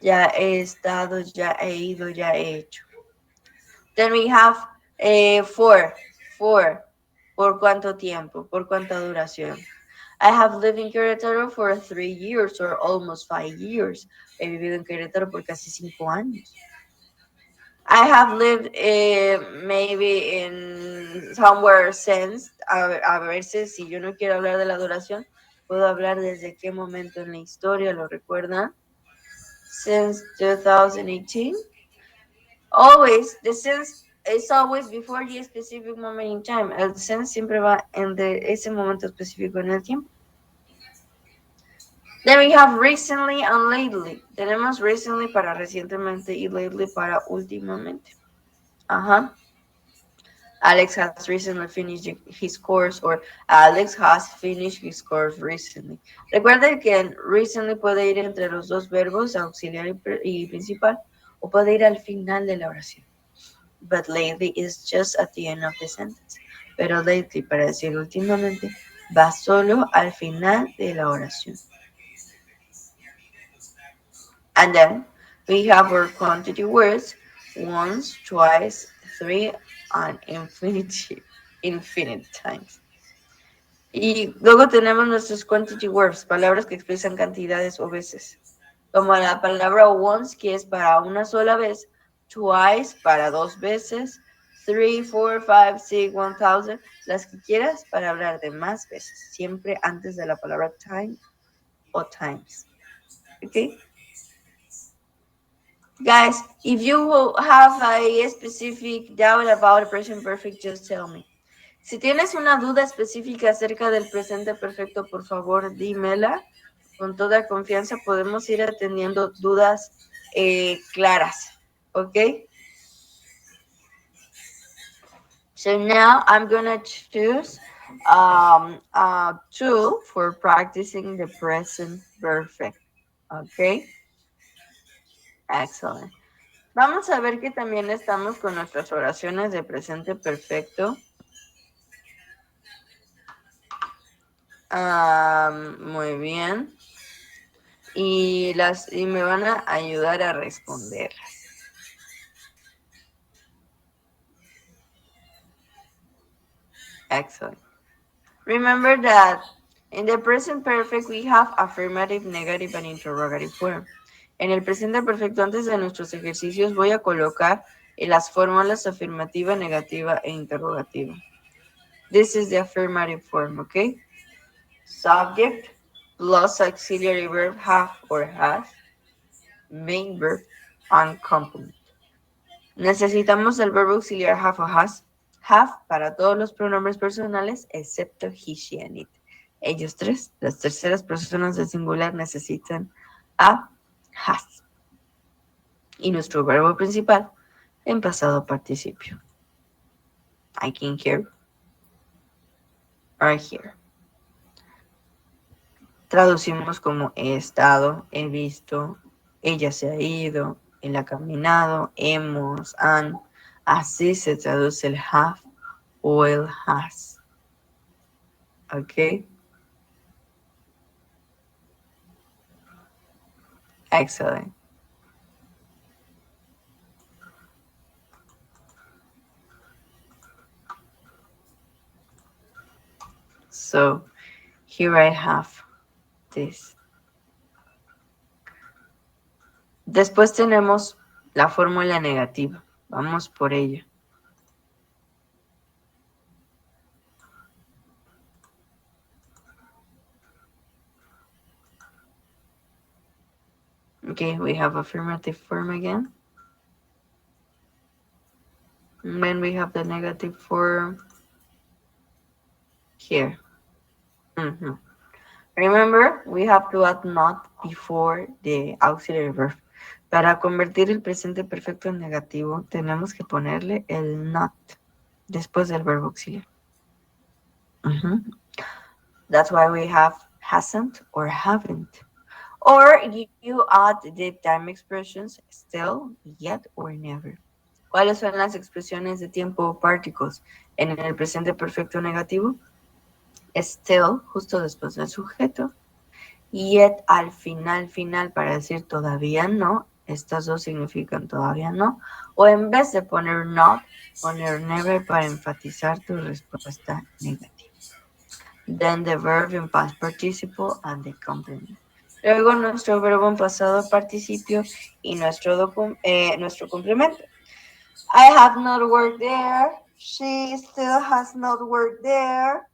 Ya he estado, ya he ido, ya he hecho. Then we have for, por cuánto tiempo, por cuánta duración. I have lived in Querétaro for 3 years or almost 5 years. He vivido en Querétaro por casi 5 años. I have lived maybe in somewhere since. A veces, si yo no quiero hablar de la duración, puedo hablar desde qué momento en la historia, ¿lo recuerdan? Since 2018. Always, the since is always before the specific moment in time. El since siempre va en ese momento específico en el tiempo. Then we have recently and lately. Tenemos recently para recientemente y lately para últimamente. Alex has recently finished his course, or Alex has finished his course recently. Recuerden que recently puede ir entre los dos verbos, auxiliar y principal, o puede ir al final de la oración. But lately is just at the end of the sentence. Pero lately, para decir últimamente, va solo al final de la oración. And then we have our quantity words, once, twice, three, and infinite times. Y luego tenemos nuestros quantity words, palabras que expresan cantidades o veces. Como la palabra once, que es para una sola vez, twice, para 2 veces, 3, 4, 5, 6, 1000, las que quieras para hablar de más veces, siempre antes de la palabra time o times. ¿Ok? Guys, if you have a specific doubt about the present perfect, just tell me. Si tienes una duda específica acerca del presente perfecto, por favor, dímela. Con toda confianza podemos ir atendiendo dudas claras. ¿Ok? So now I'm gonna choose a tool for practicing the present perfect. ¿Ok? Excellent. Vamos a ver que también estamos con nuestras oraciones de presente perfecto. Muy bien. Y me van a ayudar a responderlas. Excellent. Remember that in the present perfect we have affirmative, negative, and interrogative form. En el presente perfecto, antes de nuestros ejercicios, voy a colocar las fórmulas afirmativa, negativa e interrogativa. This is the affirmative form, okay? Subject plus auxiliary verb have or has, main verb, and complement. Necesitamos el verbo auxiliar have o has. Have para todos los pronombres personales excepto he, she, and it. Ellos tres, las terceras personas del singular, necesitan a has. Y nuestro verbo principal en pasado participio. I came here. Are here. Traducimos como he estado, he visto, ella se ha ido, él ha caminado, hemos, han. Así se traduce el have o el has. ¿Ok? Excellent. So, here I have this. Después tenemos la fórmula negativa. Vamos por ella. Okay, we have affirmative form again. And then we have the negative form here. Remember, we have to add not before the auxiliary verb. Para convertir el presente perfecto en negativo, tenemos que ponerle el not después del verbo auxiliar. That's why we have hasn't or haven't. Or you add the time expressions still, yet, or never. ¿Cuáles son las expresiones de tiempo particles en el presente perfecto negativo? Still, justo después del sujeto. Yet, al final, para decir todavía no. Estas dos significan todavía no. O en vez de poner not, poner never para enfatizar tu respuesta negativa. Then the verb in past participle and the complement. Luego nuestro verbo en pasado participio y nuestro complemento. I have not worked there. She still has not worked there.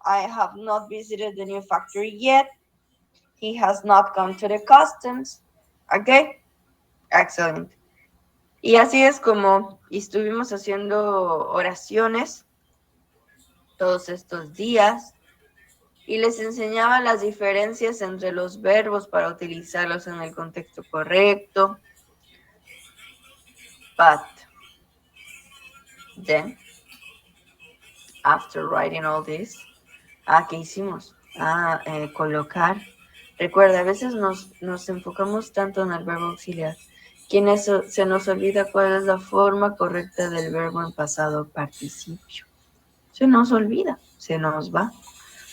I have not visited the new factory yet. He has not gone to the customs. Okay? Excellent. Y así es como estuvimos haciendo oraciones todos estos días y les enseñaba las diferencias entre los verbos para utilizarlos en el contexto correcto. But then, after writing all this, ¿qué hicimos? Colocar. Recuerda, a veces nos enfocamos tanto en el verbo auxiliar que se nos olvida cuál es la forma correcta del verbo en pasado participio. Se nos olvida, se nos va.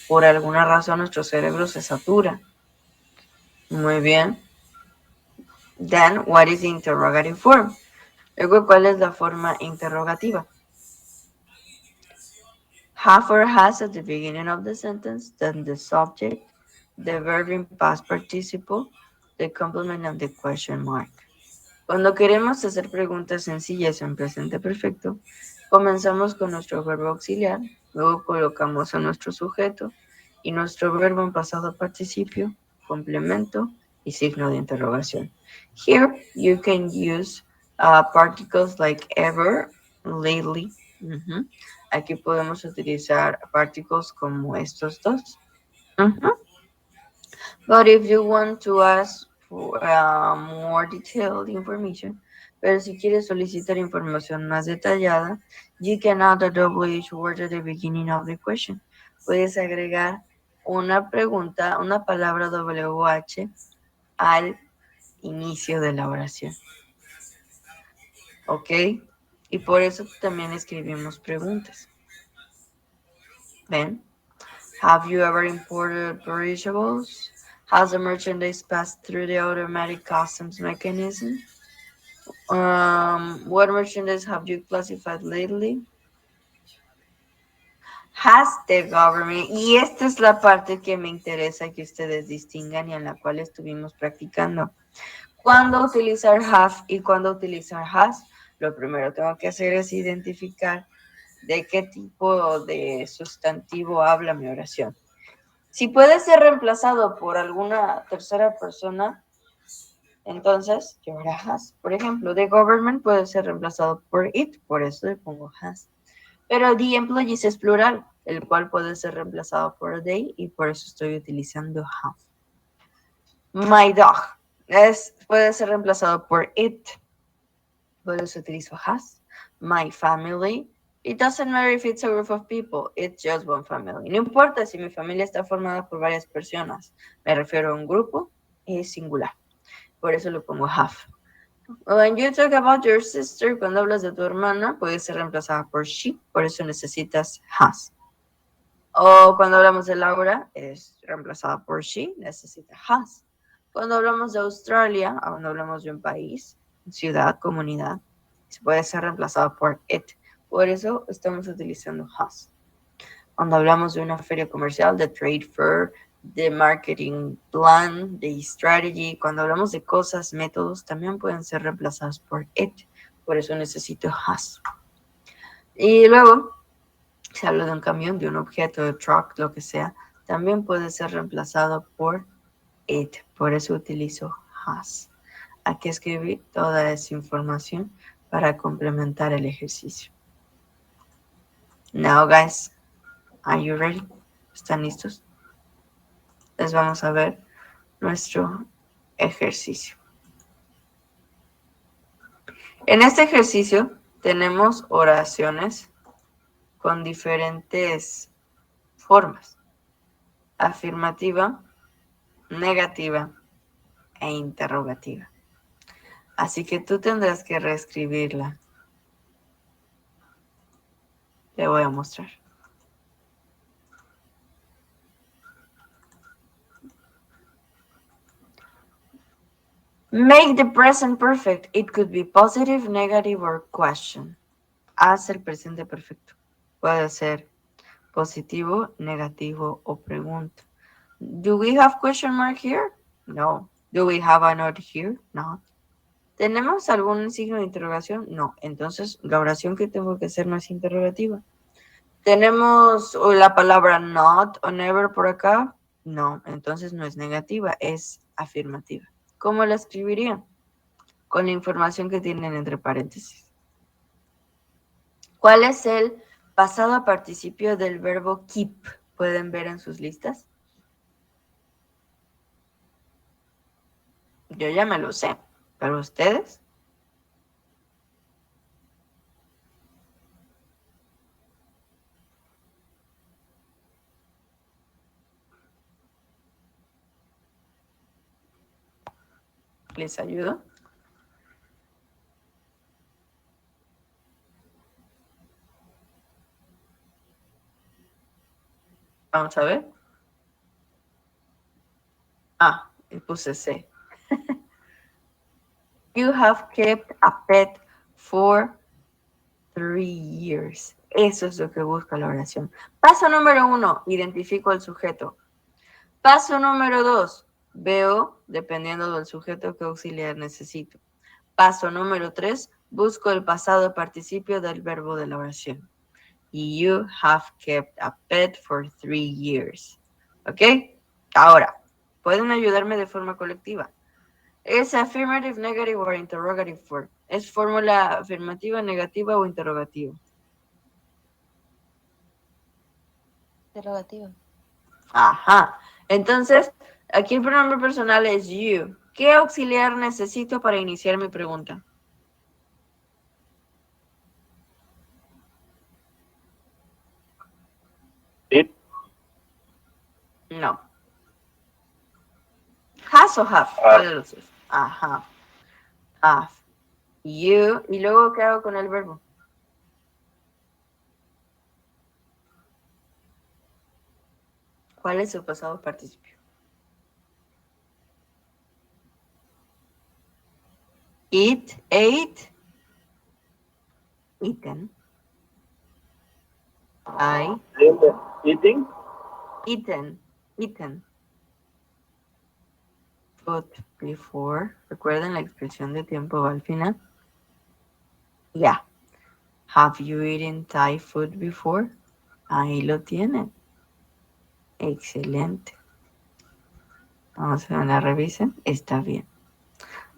Por alguna razón nuestro cerebro se satura. Muy bien. Then, what is the interrogative form? Luego, ¿cuál es la forma interrogativa? Have or has at the beginning of the sentence, then the subject, the verb in past participle, the complement and the question mark. Cuando queremos hacer preguntas sencillas en presente perfecto, comenzamos con nuestro verbo auxiliar, luego colocamos a nuestro sujeto y nuestro verbo en pasado participio, complemento y signo de interrogación. Here you can use particles like ever, lately. Aquí podemos utilizar particles como estos dos. But if you want to ask for more detailed information, pero si quieres solicitar información más detallada, you can add a WH word at the beginning of the question. Puedes agregar una pregunta, una palabra WH al inicio de la oración. ¿Ok? Y por eso también escribimos preguntas. ¿Ven? Have you ever imported perishables? Has the merchandise passed through the automatic customs mechanism? What merchandise have you classified lately? Has the government, y esta es la parte que me interesa que ustedes distingan y en la cual estuvimos practicando. Cuando utilizar have y cuando utilizar has, lo primero que tengo que hacer es identificar de qué tipo de sustantivo habla mi oración. Si puede ser reemplazado por alguna tercera persona, entonces llevará has. Por ejemplo, the government puede ser reemplazado por it, por eso le pongo has. Pero the employees es plural, el cual puede ser reemplazado por they y por eso estoy utilizando have. My dog puede ser reemplazado por it, por eso utilizo has. My family, it doesn't matter if it's a group of people, it's just one family. No importa si mi familia está formada por varias personas, me refiero a un grupo, es singular. por eso le pongo have. When you talk about your sister, cuando hablas de tu hermana, puede ser reemplazada por she, por eso necesitas has. O cuando hablamos de Laura, es reemplazada por she, necesita has. Cuando hablamos de Australia, cuando hablamos de un país, ciudad, comunidad, puede ser reemplazada por it. Por eso estamos utilizando has. Cuando hablamos de una feria comercial, de trade fair, de marketing plan, de strategy, cuando hablamos de cosas, métodos, también pueden ser reemplazados por it. Por eso necesito has. Y luego, si hablo de un camión, de un objeto, de truck, lo que sea, también puede ser reemplazado por it. Por eso utilizo has. Aquí escribí toda esa información para complementar el ejercicio. Now, guys, are you ready? ¿Están listos? Les vamos a ver nuestro ejercicio. En este ejercicio tenemos oraciones con diferentes formas: afirmativa, negativa e interrogativa. Así que tú tendrás que reescribirla. Te voy a mostrar. Make the present perfect. It could be positive, negative, or question. Haz el presente perfecto. Puede ser positivo, negativo o pregunta. Do we have question mark here? No. Do we have a note here? No. ¿Tenemos algún signo de interrogación? No. Entonces, la oración que tengo que hacer no es interrogativa. ¿Tenemos la palabra not o never por acá? No. Entonces no es negativa, es afirmativa. ¿Cómo la escribirían? Con la información que tienen entre paréntesis. ¿Cuál es el pasado participio del verbo keep? ¿Pueden ver en sus listas? Yo ya me lo sé, pero ustedes. ¿Les ayudo? Vamos a ver. Y puse C. You have kept a pet for 3 years. Eso es lo que busca la oración. Paso número 1, identifico el sujeto. Paso número 2, veo, dependiendo del sujeto, qué auxiliar necesito. Paso número 3, busco el pasado participio del verbo de la oración. You have kept a pet for 3 years. ¿Ok? Ahora, ¿pueden ayudarme de forma colectiva? ¿Es affirmative, negative o interrogative form? ¿Es fórmula afirmativa, negativa o interrogativa? Interrogativa. Ajá. Entonces, aquí el pronombre personal es you. ¿Qué auxiliar necesito para iniciar mi pregunta? It. No. Has o have. ¿Cuál de los dos? Ajá. Have. You. ¿Y luego qué hago con el verbo? ¿Cuál es su pasado participio? Eat, ate, eaten. I, Eating. eaten, eaten. Food before. ¿Recuerden la expresión de tiempo al final? Yeah. Have you eaten Thai food before? Ahí lo tienen. Excelente. Vamos a ver, la revisen. Está bien.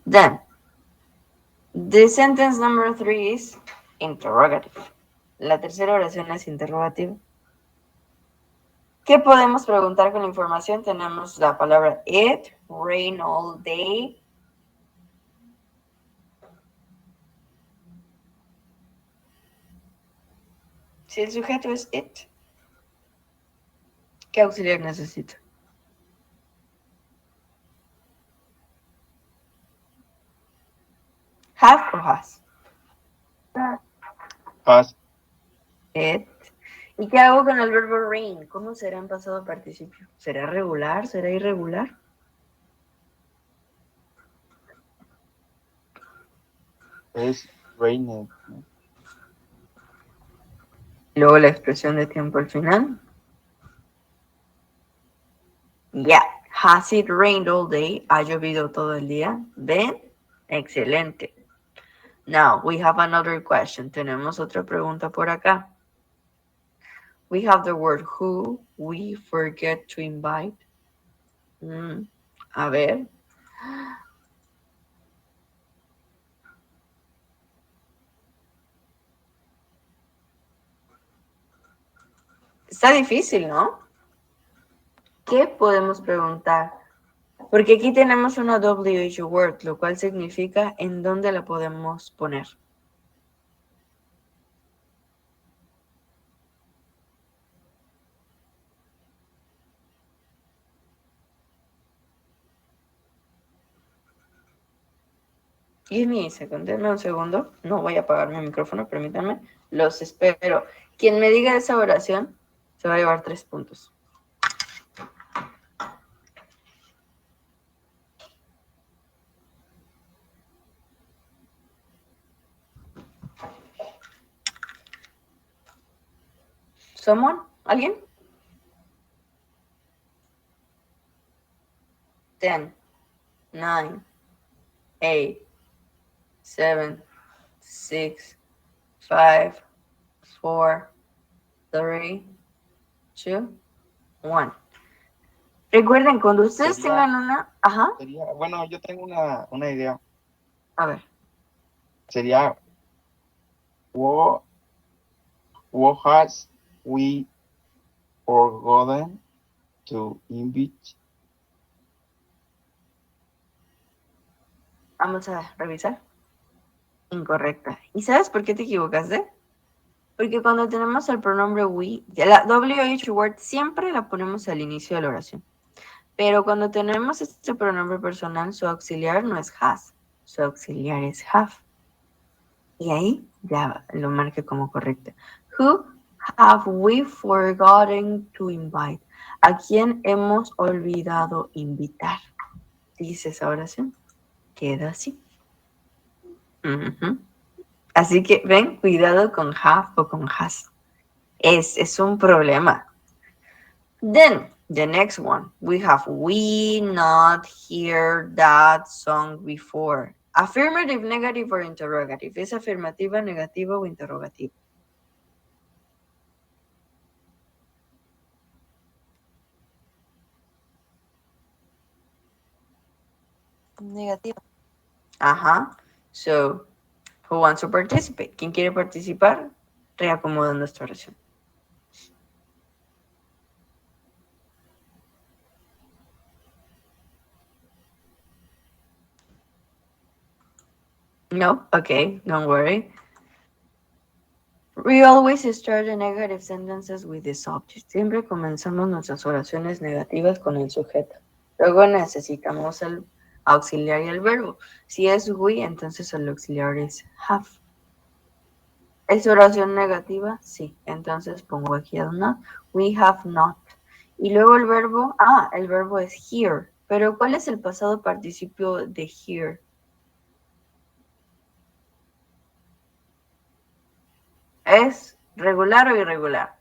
Then, the sentence number 3 is interrogative. La tercera oración es interrogativa. ¿Qué podemos preguntar con la información? Tenemos la palabra it, rain all day. Si el sujeto es it, ¿qué auxiliar necesito? Has. It. ¿Y qué hago con el verbo rain? ¿Cómo será en pasado participio? ¿Será regular? ¿Será irregular? Es rained, ¿no? Luego la expresión de tiempo al final. Yeah. Has it rained all day? ¿Ha llovido todo el día? ¿Ven? Excelente. Now, we have another question. Tenemos otra pregunta por acá. We have the word who we forget to invite. A ver. Está difícil, ¿no? ¿Qué podemos preguntar? Porque aquí tenemos una WH word, lo cual significa en dónde la podemos poner. Give me a second, denme un segundo. No voy a apagar mi micrófono, permítanme. Los espero. Quien me diga esa oración se va a llevar 3 puntos. ¿Someone? ¿Alguien? 10, 9, 8, 7, 6, 5, 4, 3, 2, 1. Recuerden, cuando ustedes tengan una... Ajá. Bueno, yo tengo una idea. A ver. Sería what has we forgotten to invite? Vamos a revisar. Incorrecta. ¿Y sabes por qué te equivocaste? Porque cuando tenemos el pronombre we, la WH word siempre la ponemos al inicio de la oración. Pero cuando tenemos este pronombre personal, su auxiliar no es has, su auxiliar es have. Y ahí ya lo marque como correcto. Who have we forgotten to invite? ¿A quién hemos olvidado invitar? Dice esa oración. Queda así. Así que ven, cuidado con have o con has. Es un problema. Then, the next one, we have we not hear that song before. Affirmative, negative or interrogative. ¿Es afirmativa, negativa o interrogativa? Negativa. Ajá. So, who wants to participate? ¿Quién quiere participar? Reacomodando esta oración. No? Okay, don't worry. We always start the negative sentences with the subject. Siempre comenzamos nuestras oraciones negativas con el sujeto. Luego necesitamos el auxiliar y el verbo. Si es we, entonces el auxiliar es have. ¿Es oración negativa? Sí. Entonces pongo aquí el not. We have not. Y luego el verbo es hear. Pero ¿cuál es el pasado participio de hear? ¿Es regular o irregular?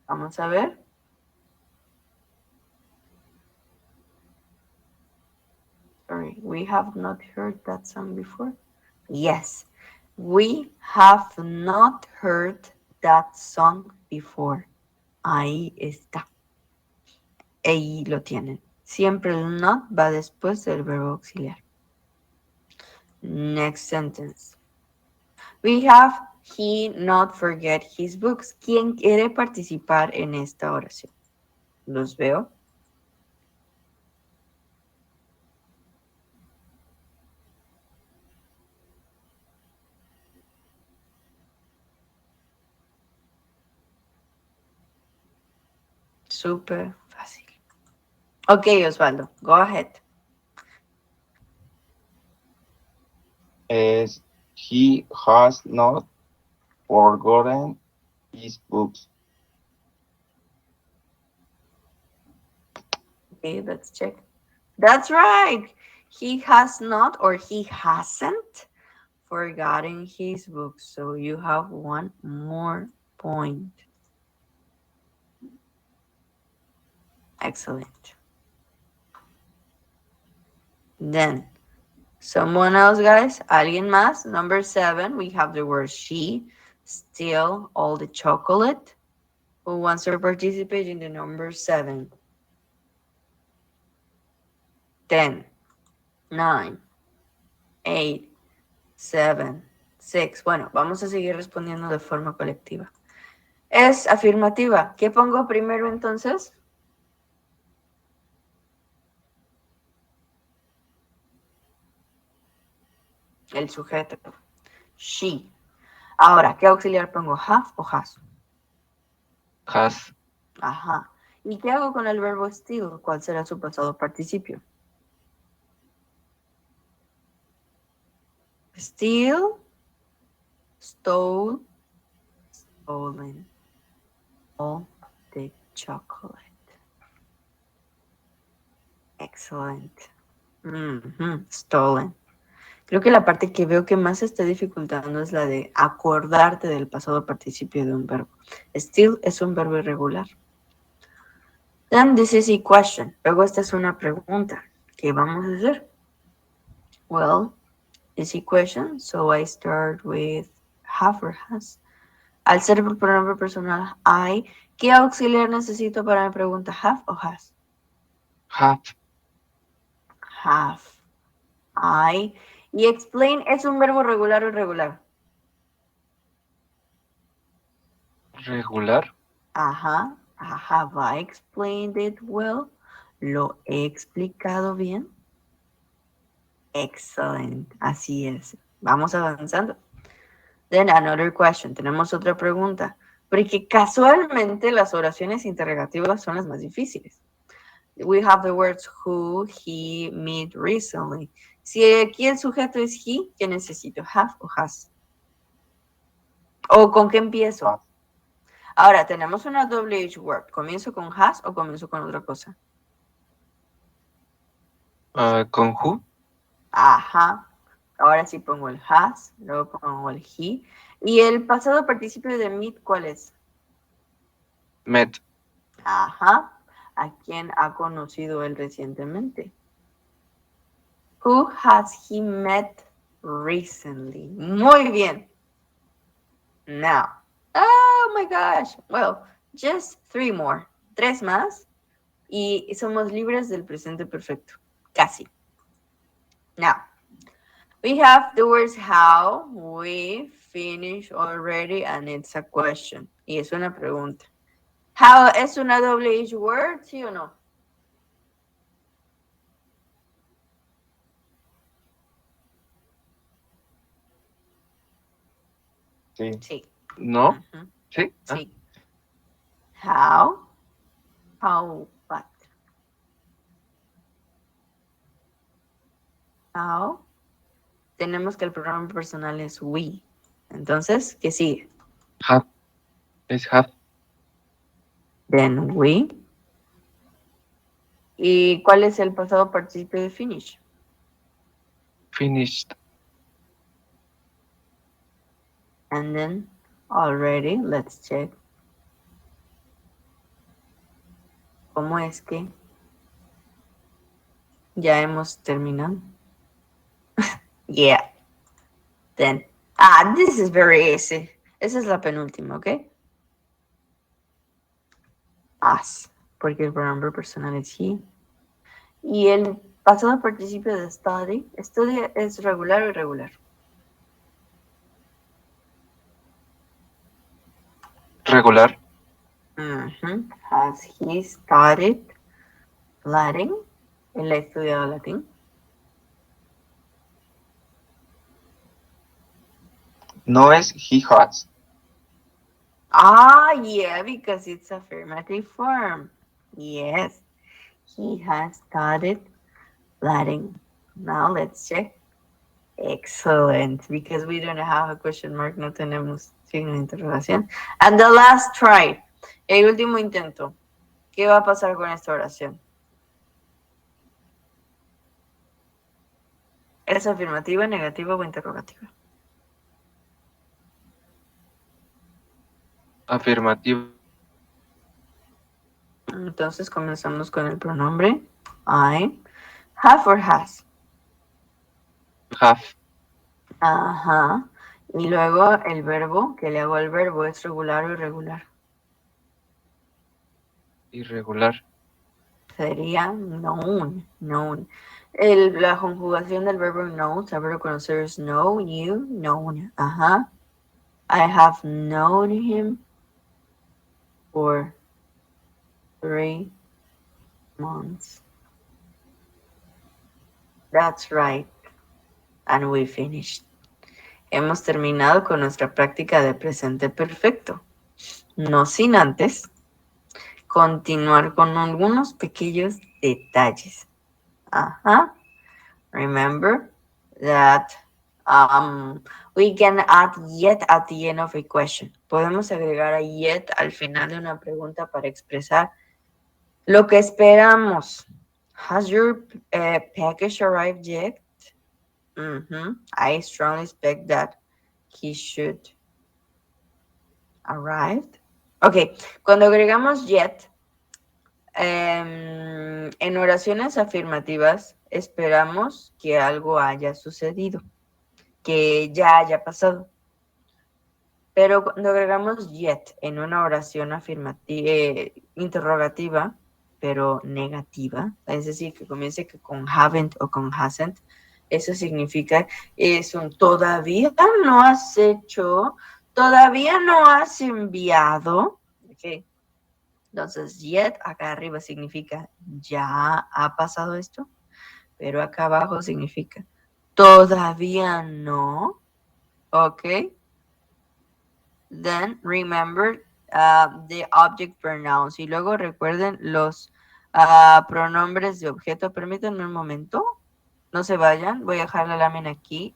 Vamos a ver. Sorry, we have not heard that song before. Yes, we have not heard that song before. Ahí está. Ahí lo tienen. Siempre el not va después del verbo auxiliar. Next sentence. We have he not forget his books. ¿Quién quiere participar en esta oración? ¿Los veo? súper fácil. Ok, Osvaldo, go ahead. Es he has not forgotten his books. Okay, let's check. That's right. He has not or he hasn't forgotten his books. So you have one more point. Excellent. Then, someone else, guys? ¿Alguien más? Number 7, we have the word she. Steal all the chocolate. Who wants to participate in the number 7? 10, 9, 8, 7, 6. Bueno, vamos a seguir respondiendo de forma colectiva. Es afirmativa. ¿Qué pongo primero entonces? El sujeto. She. Ahora, ¿qué auxiliar pongo? Have o has. Has. Ajá. ¿Y qué hago con el verbo steal? ¿Cuál será su pasado participio? Steal, stole, stolen. All the chocolate. Excellent. Stolen. Creo que la parte que veo que más se está dificultando es la de acordarte del pasado participio de un verbo. Steal es un verbo irregular. Then this is a question. Luego esta es una pregunta. ¿Qué vamos a hacer? Well, is a question, so I start with have or has. Al ser el pronombre personal I, ¿qué auxiliar necesito para mi pregunta? Have o has? Have. Have. I. Y explain es un verbo regular o irregular. Regular. Ajá. Have I explained it well? ¿Lo he explicado bien? Excellent. Así es. Vamos avanzando. Then another question. Tenemos otra pregunta. Porque casualmente las oraciones interrogativas son las más difíciles. We have the words who, he, meet, recently. Si aquí el sujeto es he, ¿qué necesito? Have o has. ¿O con qué empiezo? Ahora, tenemos una doble H word. ¿Comienzo con has o comienzo con otra cosa? Con who. Ajá. Ahora sí pongo el has, luego pongo el he. ¿Y el pasado participio de meet cuál es? Met. Ajá. ¿A quién ha conocido él recientemente? Who has he met recently? Muy bien. Now. Oh my gosh. Well, just 3 more. 3 más. Y somos libres del presente perfecto. Casi. Now. We have the words how, we, finish already, and it's a question. Y es una pregunta. How es una doble H word, ¿sí o no? Sí. Sí. No. Uh-huh. Sí. Sí. How? How what? How? Tenemos que el pronombre personal es we. Entonces, ¿qué sigue? Have. Es have. Then we. ¿Y cuál es el pasado participio de finish? Finished. And then already, let's check. ¿Cómo es que ya hemos terminado? Yeah. Then. This is very easy. Esa es la penúltima, ¿ok? As. Porque el pronombre personal es he. Y el pasado participio de study. Study es regular o irregular. Regular. Has he studied Latin? ¿Él ha estudiado latín? No es he has. Yeah, because it's affirmative form. Yes, he has studied Latin. Now let's check. Excellent, because we don't have a question mark, no tenemos signo de interrogación. And the last try, el último intento. ¿Qué va a pasar con esta oración? ¿Es afirmativa, negativa o interrogativa? Afirmativo. Entonces comenzamos con el pronombre I. Have or has. Have. Ajá. Y luego el verbo, que le hago al verbo, es regular o irregular. Irregular. Sería known, known. La conjugación del verbo know, saber o conocer es know, you, known. Ajá. I have known him for 3 months. That's right. And we finished. Hemos terminado con nuestra práctica de presente perfecto. No sin antes continuar con algunos pequeños detalles. Ajá. Remember that we can add yet at the end of a question. Podemos agregar a yet al final de una pregunta para expresar lo que esperamos. Has your package arrived yet? I strongly expect that he should arrive. Ok, cuando agregamos yet, en oraciones afirmativas esperamos que algo haya sucedido, que ya haya pasado. Pero cuando agregamos yet en una oración afirmativa, interrogativa, pero negativa, es decir, que comience que con haven't o con hasn't, eso significa es un todavía no has hecho, todavía no has enviado. Okay. Entonces, yet acá arriba significa ya ha pasado esto, pero acá abajo significa todavía no. Ok. Then remember the object pronouns. Y luego recuerden los pronombres de objeto. Permítanme un momento. No se vayan. Voy a dejar la lámina aquí.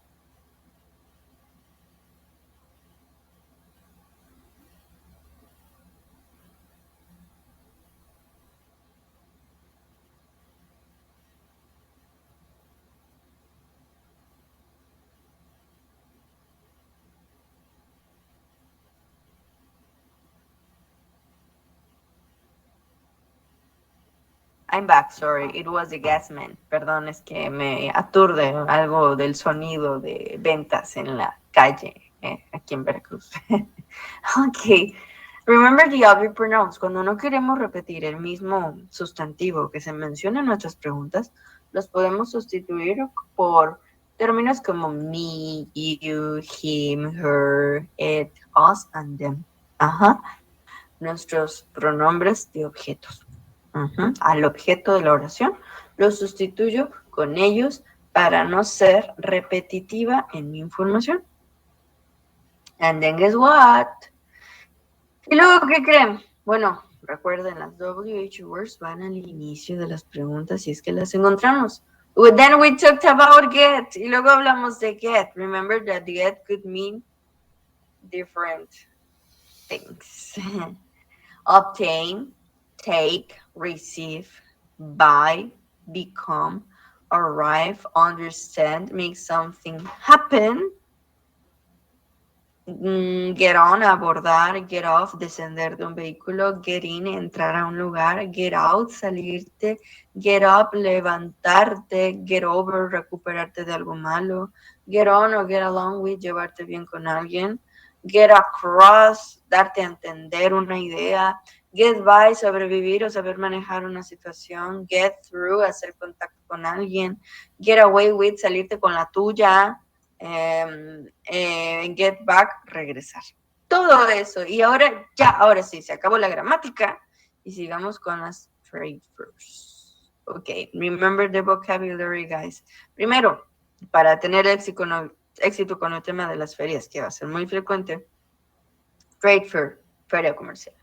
I'm back, sorry. It was the gas man. Perdón, es que me aturde algo del sonido de ventas en la calle aquí en Veracruz. Ok. Remember the object pronouns. Cuando no queremos repetir el mismo sustantivo que se menciona en nuestras preguntas, los podemos sustituir por términos como me, you, him, her, it, us, and them. Ajá. Nuestros pronombres de objetos. Al objeto de la oración, lo sustituyo con ellos para no ser repetitiva en mi información. And then guess what? ¿Y luego qué creen? Bueno, recuerden, las WH words van al inicio de las preguntas si es que las encontramos. Then we talked about get. Y luego hablamos de get. Remember that get could mean different things. Obtain, take, receive, buy, become, arrive, understand, make something happen, get on, abordar, get off, descender de un vehículo, get in, entrar a un lugar, get out, salirte, get up, levantarte, get over, recuperarte de algo malo, get on o get along with, llevarte bien con alguien, get across, darte a entender una idea, get by, sobrevivir o saber manejar una situación, get through, hacer contacto con alguien, get away with, salirte con la tuya, get back, regresar. Todo eso. Y ahora sí, se acabó la gramática y sigamos con las trade verbs. Ok, remember the vocabulary, guys. Primero, para tener éxito con el tema de las ferias, que va a ser muy frecuente, trade fair, feria comercial.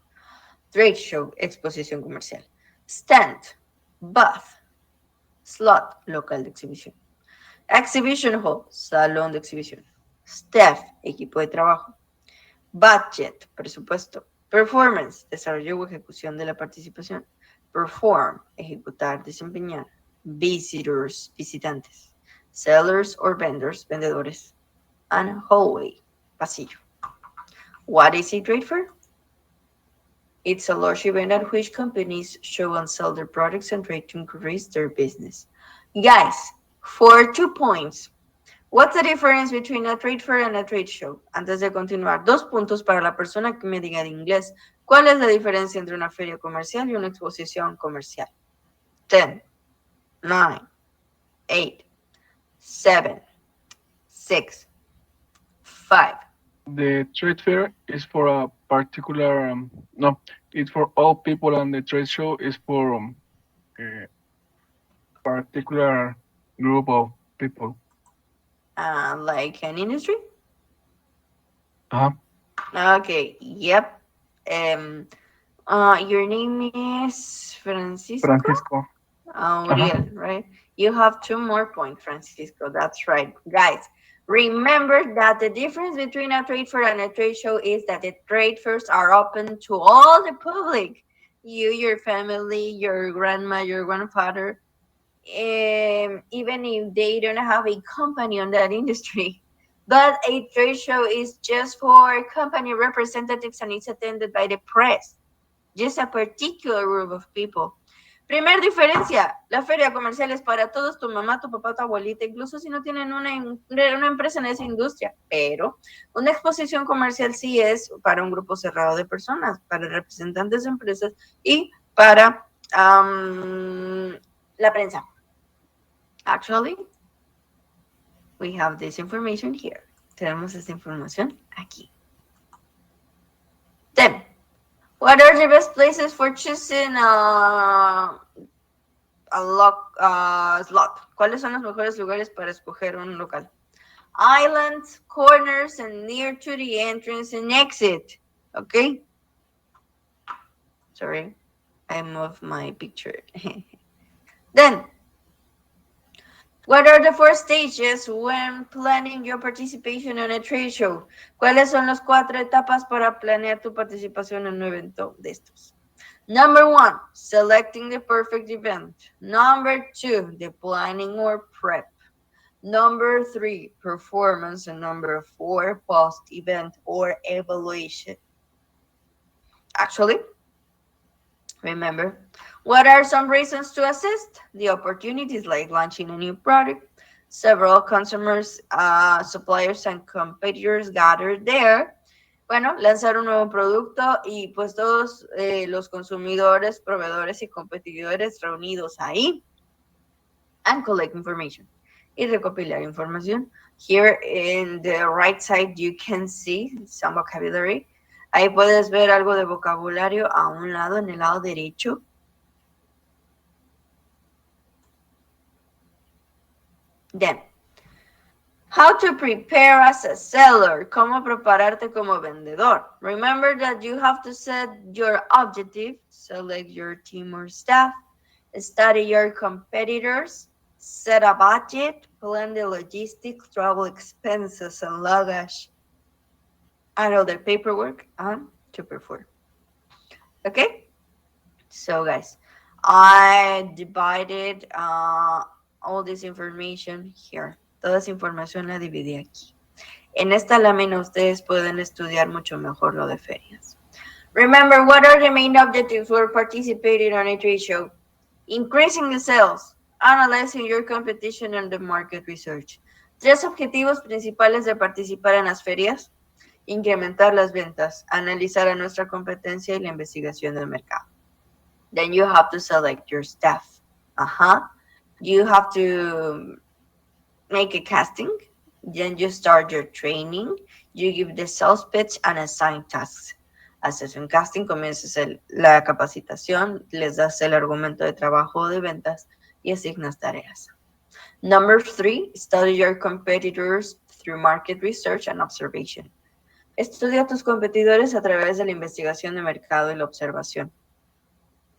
Trade show, exposición comercial. Stand, booth, slot, local de exhibición. Exhibition hall, salón de exhibición. Staff, equipo de trabajo. Budget, presupuesto. Performance, desarrollo o ejecución de la participación. Perform, ejecutar, desempeñar. Visitors, visitantes. Sellers or vendors, vendedores. And hallway, pasillo. What is a trade fair? It's a large event at which companies show and sell their products and try to increase their business. Guys, for 2 points, what's the difference between a trade fair and a trade show? Antes de continuar, 2 puntos para la persona que me diga de inglés. ¿Cuál es la diferencia entre una feria comercial y una exposición comercial? 10, 9, 8, 7, 6, 5. The trade fair is for a particular, no, it's for all people, and the trade show is for a particular group of people. Like an industry? Uh-huh. Okay, yep. Your name is Francisco? Francisco. Uriel, right? You have 2 more points, Francisco. That's right. Guys, remember that the difference between a trade fair and a trade show is that the trade fairs are open to all the public. You, your family, your grandma, your grandfather, even if they don't have a company on that industry. But a trade show is just for company representatives and it's attended by the press. Just a particular group of people. Primer diferencia, la feria comercial es para todos, tu mamá, tu papá, tu abuelita, incluso si no tienen una empresa en esa industria, pero una exposición comercial sí es para un grupo cerrado de personas, para representantes de empresas y para la prensa. Actually, we have this information here. Tenemos esta información aquí. Then, what are the best places for choosing a slot? ¿Cuáles son los mejores lugares para escoger un local? Islands, corners, and near to the entrance and exit. Okay? Sorry, I moved my picture. Then, what are the 4 stages when planning your participation in a trade show? ¿Cuáles son las 4 etapas para planear tu participación en un evento de estos? Number 1, selecting the perfect event. Number 2, the planning or prep. Number 3, performance. And number 4, post-event or evaluation. Actually, remember, what are some reasons to assist? The opportunities like launching a new product. Several consumers, suppliers, and competitors gathered there. Bueno, lanzar un nuevo producto y pues todos los consumidores, proveedores y competidores reunidos ahí. And collect information. Y recopilar información. Here in the right side you can see some vocabulary. Ahí puedes ver algo de vocabulario a un lado, en el lado derecho. Then, how to prepare as a seller. Cómo prepararte como vendedor. Remember that you have to set your objective, select your team or staff, study your competitors, set a budget, plan the logistics, travel expenses, and luggage, and other paperwork, and to perform. Okay? So, guys, I divided all this information here. Toda esa información la dividí aquí. En esta lámina ustedes pueden estudiar mucho mejor lo de ferias. Remember, what are the main objectives for participating on a trade show? Increasing the sales, analyzing your competition and the market research. 3 objetivos principales de participar en las ferias. Incrementar las ventas, analizar a nuestra competencia y la investigación del mercado. Then you have to select your staff. You have to make a casting. Then you start your training. You give the sales pitch and assign tasks. Haces un casting, comienzas la capacitación, les das el argumento de trabajo de ventas y asignas tareas. Number 3, study your competitors through market research and observation. Estudia a tus competidores a través de la investigación de mercado y la observación.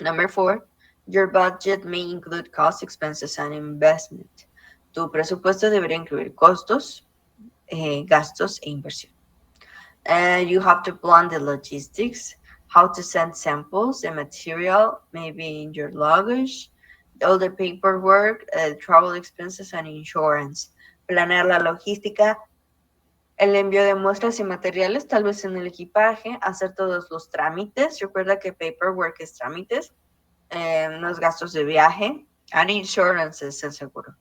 Number 4, Your budget may include costs, expenses, and investment. Tu presupuesto debería incluir costos, gastos e inversión. You have to plan the logistics, how to send samples, the material, maybe in your luggage, all the paperwork, travel expenses, and insurance. Planear la logística, el envío de muestras y materiales, tal vez en el equipaje, hacer todos los trámites. Recuerda que paperwork es trámites, los gastos de viaje, and insurance es el seguro.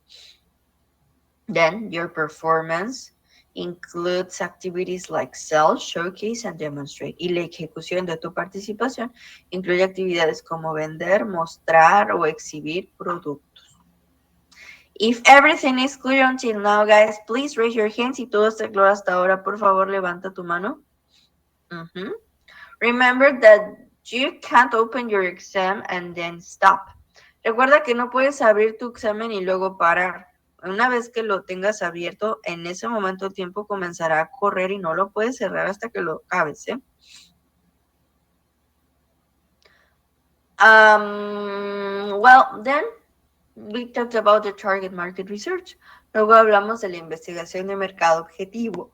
Then your performance includes activities like sell, showcase, and demonstrate. Y la ejecución de tu participación incluye actividades como vender, mostrar o exhibir productos. If everything is clear until now, guys, please raise your hands. Si todo está claro hasta ahora, por favor, levanta tu mano. Remember that you can't open your exam and then stop. Recuerda que no puedes abrir tu examen y luego parar. Una vez que lo tengas abierto, en ese momento el tiempo comenzará a correr y no lo puedes cerrar hasta que lo acabes, ¿eh? Well, then we talked about the target market research. Luego hablamos de la investigación de mercado objetivo.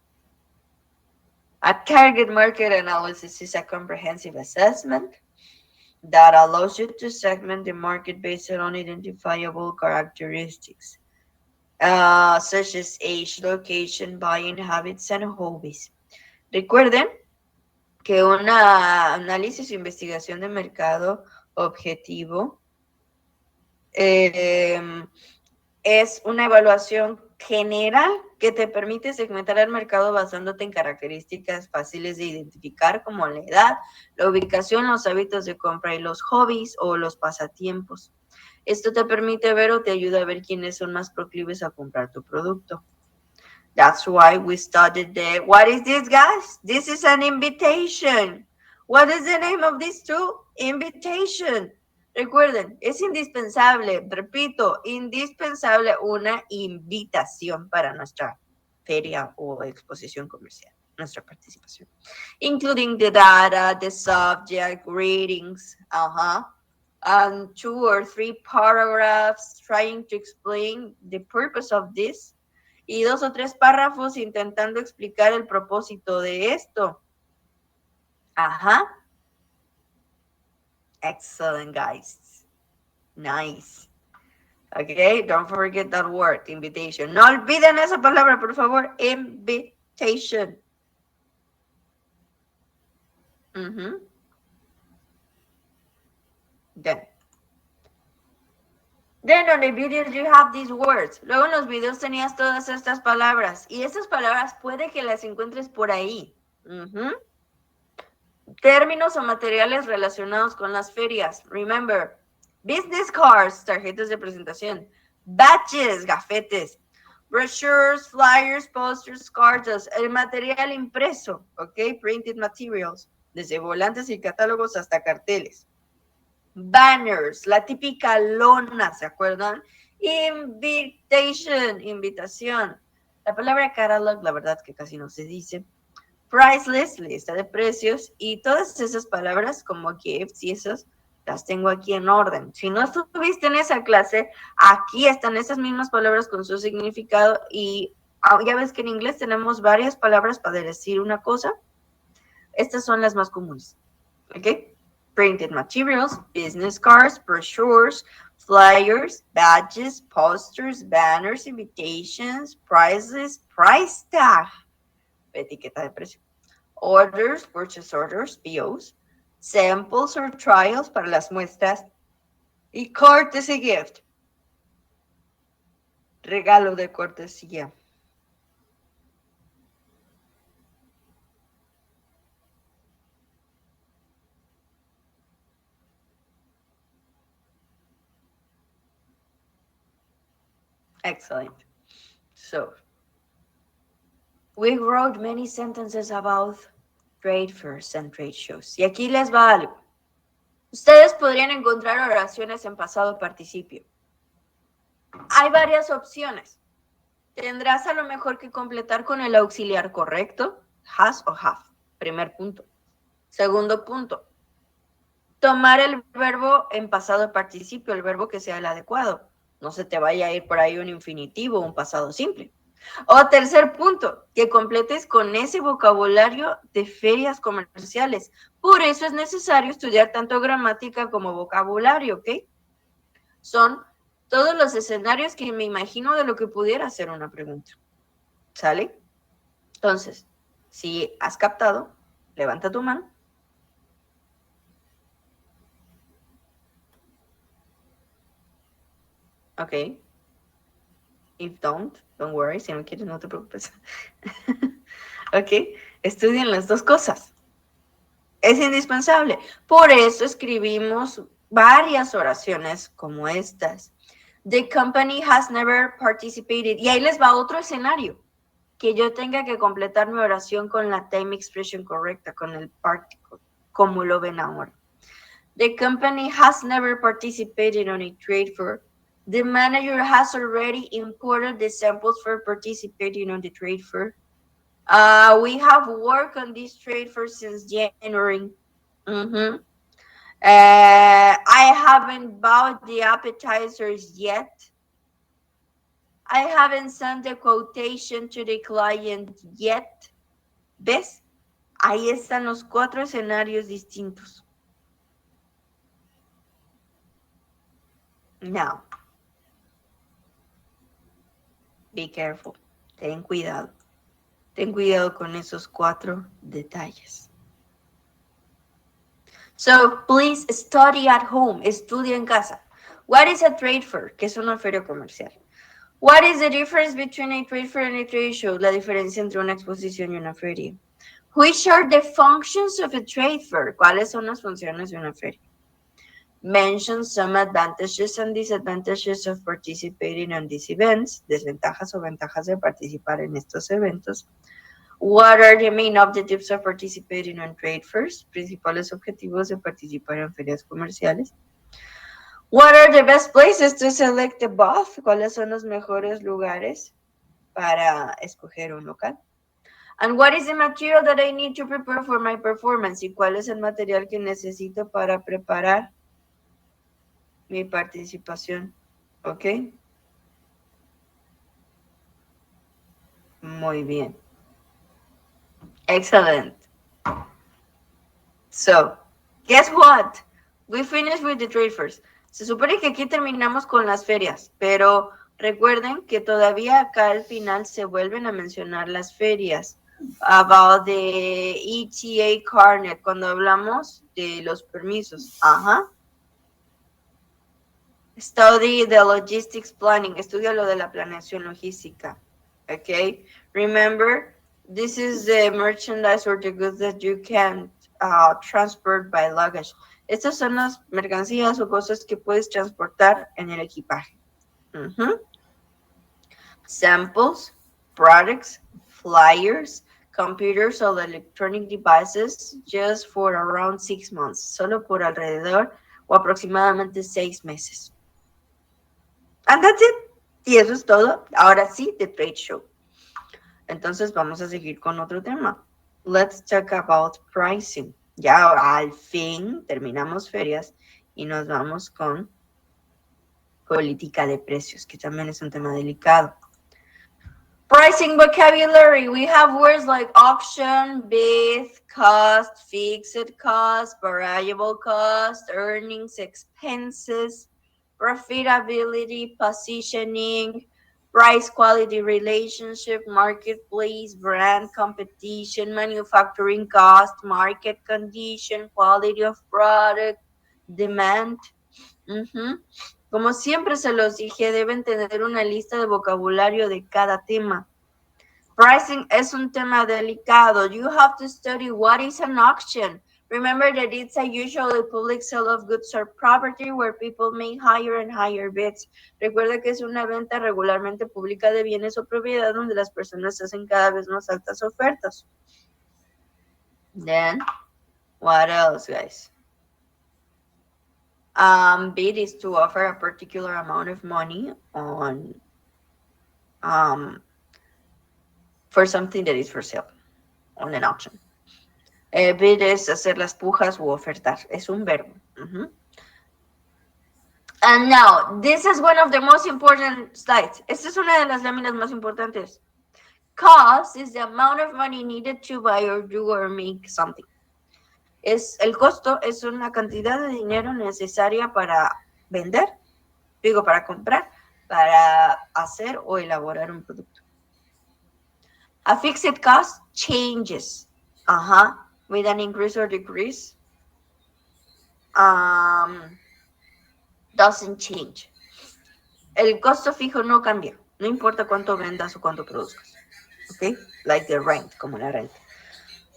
A target market analysis is a comprehensive assessment that allows you to segment the market based on identifiable characteristics, such as age, location, buying habits, and hobbies. Recuerden que una análisis o investigación de mercado objetivo es una evaluación general que te permite segmentar el mercado basándote en características fáciles de identificar como la edad, la ubicación, los hábitos de compra y los hobbies o los pasatiempos. Esto te permite ver o te ayuda a ver quiénes son más proclives a comprar tu producto. That's why we studied what is this, guys? This is an invitation. What is the name of this tool? Invitation. Recuerden, es indispensable, repito, indispensable una invitación para nuestra feria o exposición comercial, nuestra participación. Including the data, the subject, ratings, and 2 or 3 paragraphs trying to explain the purpose of this. Y 2 o 3 párrafos intentando explicar el propósito de esto. Excellent, guys. Nice. Okay, don't forget that word, invitation. No olviden esa palabra, por favor. Invitation. Then on the videos you have these words. Luego en los videos tenías todas estas palabras. Y estas palabras puede que las encuentres por ahí. Términos o materiales relacionados con las ferias. Remember, business cards, tarjetas de presentación. Badges, gafetes. Brochures, flyers, posters, cards. El material impreso, ¿ok? Printed materials. Desde volantes y catálogos hasta carteles. Banners, la típica lona, ¿se acuerdan? Invitation, invitación. La palabra catalog, la verdad que casi no se dice. Price list, lista de precios. Y todas esas palabras como gifts y esas, las tengo aquí en orden. Si no estuviste en esa clase, aquí están esas mismas palabras con su significado. Y ya ves que en inglés tenemos varias palabras para decir una cosa. Estas son las más comunes. ¿Ok? Printed materials, business cards, brochures, flyers, badges, posters, banners, invitations, prizes, price tag, etiqueta de precio, orders, purchase orders, POs, samples or trials para las muestras y courtesy gift, regalo de cortesía. Excellent. So, we wrote many sentences about trade fairs and trade shows. Y aquí les va algo. Ustedes podrían encontrar oraciones en pasado participio. Hay varias opciones. Tendrás a lo mejor que completar con el auxiliar correcto, has o have. Primer punto. Segundo punto. tomar el verbo en pasado participio, el verbo que sea el adecuado. No se te vaya a ir por ahí un infinitivo o un pasado simple. O tercer punto, que completes con ese vocabulario de ferias comerciales. Por eso es necesario estudiar tanto gramática como vocabulario, ¿ok? Son todos los escenarios que me imagino de lo que pudiera ser una pregunta. ¿Sale? Entonces, si has captado, levanta tu mano. Ok. If don't worry. Si no quieres, no te preocupes. Ok. Estudien las dos cosas. Es indispensable. Por eso escribimos varias oraciones como estas. The company has never participated. Y ahí les va otro escenario. Que yo tenga que completar mi oración con la time expression correcta, con el particle, como lo ven ahora. The company has never participated on a trade fair. The manager has already imported the samples for participating on the trade fair. We have worked on this trade fair since January. I haven't bought the appetizers yet. I haven't sent the quotation to the client yet. ¿Ves? Ahí están los 4 escenarios distintos. Now, be careful. Ten cuidado. Ten cuidado con esos 4 detalles. So, please study at home. Estudia en casa. What is a trade fair? ¿Qué es una feria comercial? What is the difference between a trade fair and a trade show? La diferencia entre una exposición y una feria. Which are the functions of a trade fair? ¿Cuáles son las funciones de una feria? Mention some advantages and disadvantages of participating on these events. Desventajas o ventajas de participar en estos eventos. What are the main objectives of participating on trade fairs? Principales objetivos de participar en ferias comerciales. What are the best places to select a booth? ¿Cuáles son los mejores lugares para escoger un local? And what is the material that I need to prepare for my performance? ¿Y cuál es el material que necesito para preparar mi participación? ¿Ok? Muy bien. Excellent. So, guess what? We finished with the trade fairs. Se supone que aquí terminamos con las ferias, pero recuerden que todavía acá al final se vuelven a mencionar las ferias. About the ETA carnet, cuando hablamos de los permisos. Ajá. Study the logistics planning. Estudia lo de la planeación logística. Okay. Remember, this is the merchandise or the goods that you can transport by luggage. Estas son las mercancías o cosas que puedes transportar en el equipaje. Samples, products, flyers, computers or electronic devices just for around 6 months. Solo por alrededor o aproximadamente 6 meses. And that's it. Y eso es todo. Ahora sí, the trade show. Entonces vamos a seguir con otro tema. Let's talk about pricing. Ya al fin terminamos ferias y nos vamos con política de precios, que también es un tema delicado. Pricing vocabulary. We have words like auction, bid, cost, fixed cost, variable cost, earnings, expenses, profitability, positioning, price quality relationship, marketplace, brand competition, manufacturing cost, market condition, quality of product, demand. Como siempre se los dije, deben tener una lista de vocabulario de cada tema. Pricing es un tema delicado. You have to study what is an auction. Remember that it's a usually public sale of goods or property where people make higher and higher bids. Recuerda que es una venta regularmente pública de bienes o propiedad donde las personas hacen cada vez más altas ofertas. Then, what else, guys? Bid is to offer a particular amount of money on for something that is for sale on an auction. Bid es hacer las pujas u ofertar. Es un verbo. Mhm. And now, this is one of the most important slides. Esta es una de las láminas más importantes. Cost is the amount of money needed to buy or do or make something. El costo es una cantidad de dinero necesaria para vender, digo, para comprar, para hacer o elaborar un producto. A fixed cost changes, with an increase or decrease, doesn't change. El costo fijo no cambia, no importa cuánto vendas o cuánto produzcas, ¿ok? Like the rent, como la renta.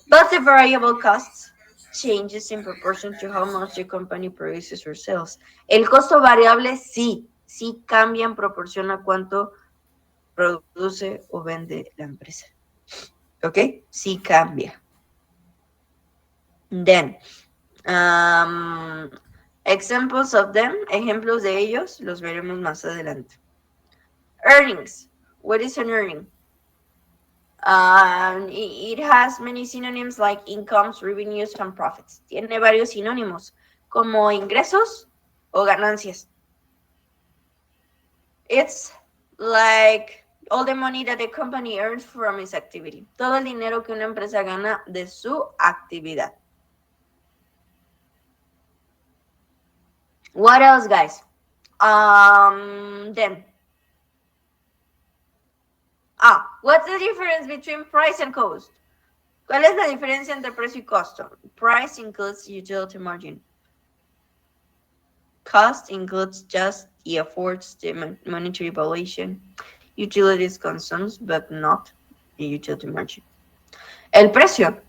But the variable costs changes in proportion to how much the company produces or sells. El costo variable sí cambia en proporción a cuánto produce o vende la empresa. ¿Ok? Sí cambia. Then, examples of them, ejemplos de ellos, los veremos más adelante. Earnings. What is an earning? It has many synonyms like incomes, revenues, and profits. Tiene varios sinónimos como ingresos o ganancias. It's like all the money that the company earns from its activity. Todo el dinero que una empresa gana de su actividad. What else, guys? Then. What's the difference between price and cost? ¿Cuál es la diferencia entre precio y costo? Price includes utility margin. Cost includes just the efforts, the monetary valuation, utilities consumes, but not the utility margin. El precio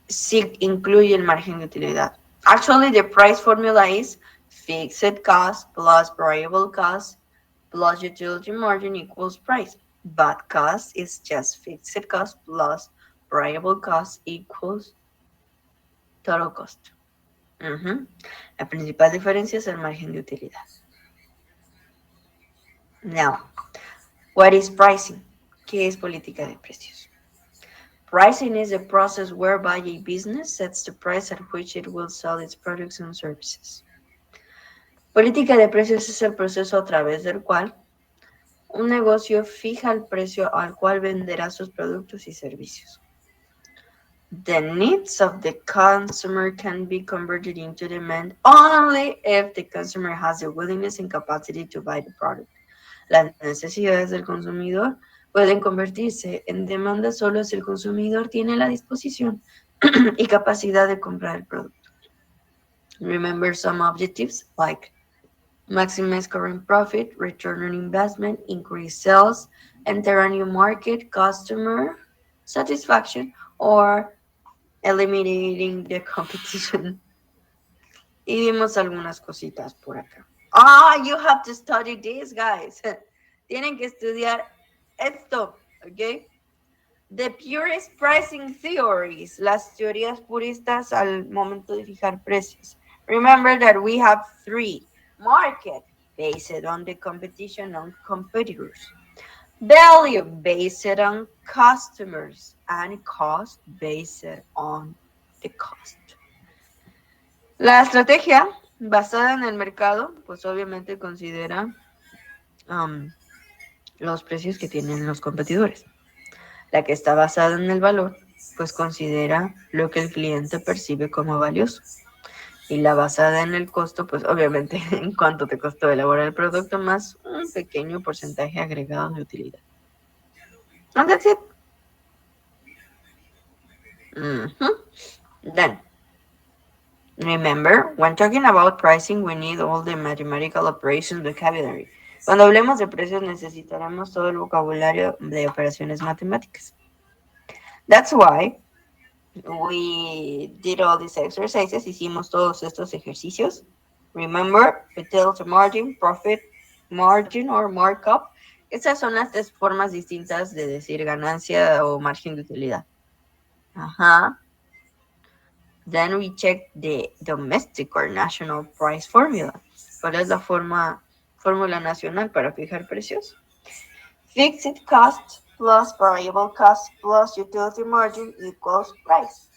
sí incluye el margen de utilidad. Actually, the price formula is fixed cost plus variable cost plus utility margin equals price. But cost is just fixed cost plus variable cost equals total cost. La principal diferencia es el margen de utilidad. Now, what is pricing? ¿Qué es política de precios? Pricing is a process whereby a business sets the price at which it will sell its products and services. Política de precios es el proceso a través del cual un negocio fija el precio al cual venderá sus productos y servicios. The needs of the consumer can be converted into demand only if the consumer has the willingness and capacity to buy the product. Las necesidades del consumidor pueden convertirse en demanda solo si el consumidor tiene la disposición y capacidad de comprar el producto. Remember some objectives like maximize current profit, return on investment, increase sales, enter a new market, customer satisfaction, or eliminating the competition. Y vimos algunas cositas por acá. You have to study this, guys. Tienen que estudiar esto, ¿ok? The purest pricing theories, las teorías puristas al momento de fijar precios. Remember that we have three. Market, based on the competition on competitors. Value, based on customers. And cost, based on the cost. La estrategia basada en el mercado, pues obviamente considera los precios que tienen los competidores. La que está basada en el valor, pues considera lo que el cliente percibe como valioso. Y la basada en el costo, pues obviamente en cuánto te costó elaborar el producto más un pequeño porcentaje agregado de utilidad. And that's it. Then, remember, when talking about pricing, we need all the mathematical operations vocabulary. Cuando hablemos de precios necesitaremos todo el vocabulario de operaciones matemáticas. That's why we did all these exercises. Hicimos todos estos ejercicios. Remember, utility margin, profit margin or markup. Esas son las tres formas distintas de decir ganancia o margen de utilidad. Then we check the domestic or national price formula. ¿Cuál es la fórmula nacional para fijar precios? Fixed cost plus variable cost plus utility margin equals price.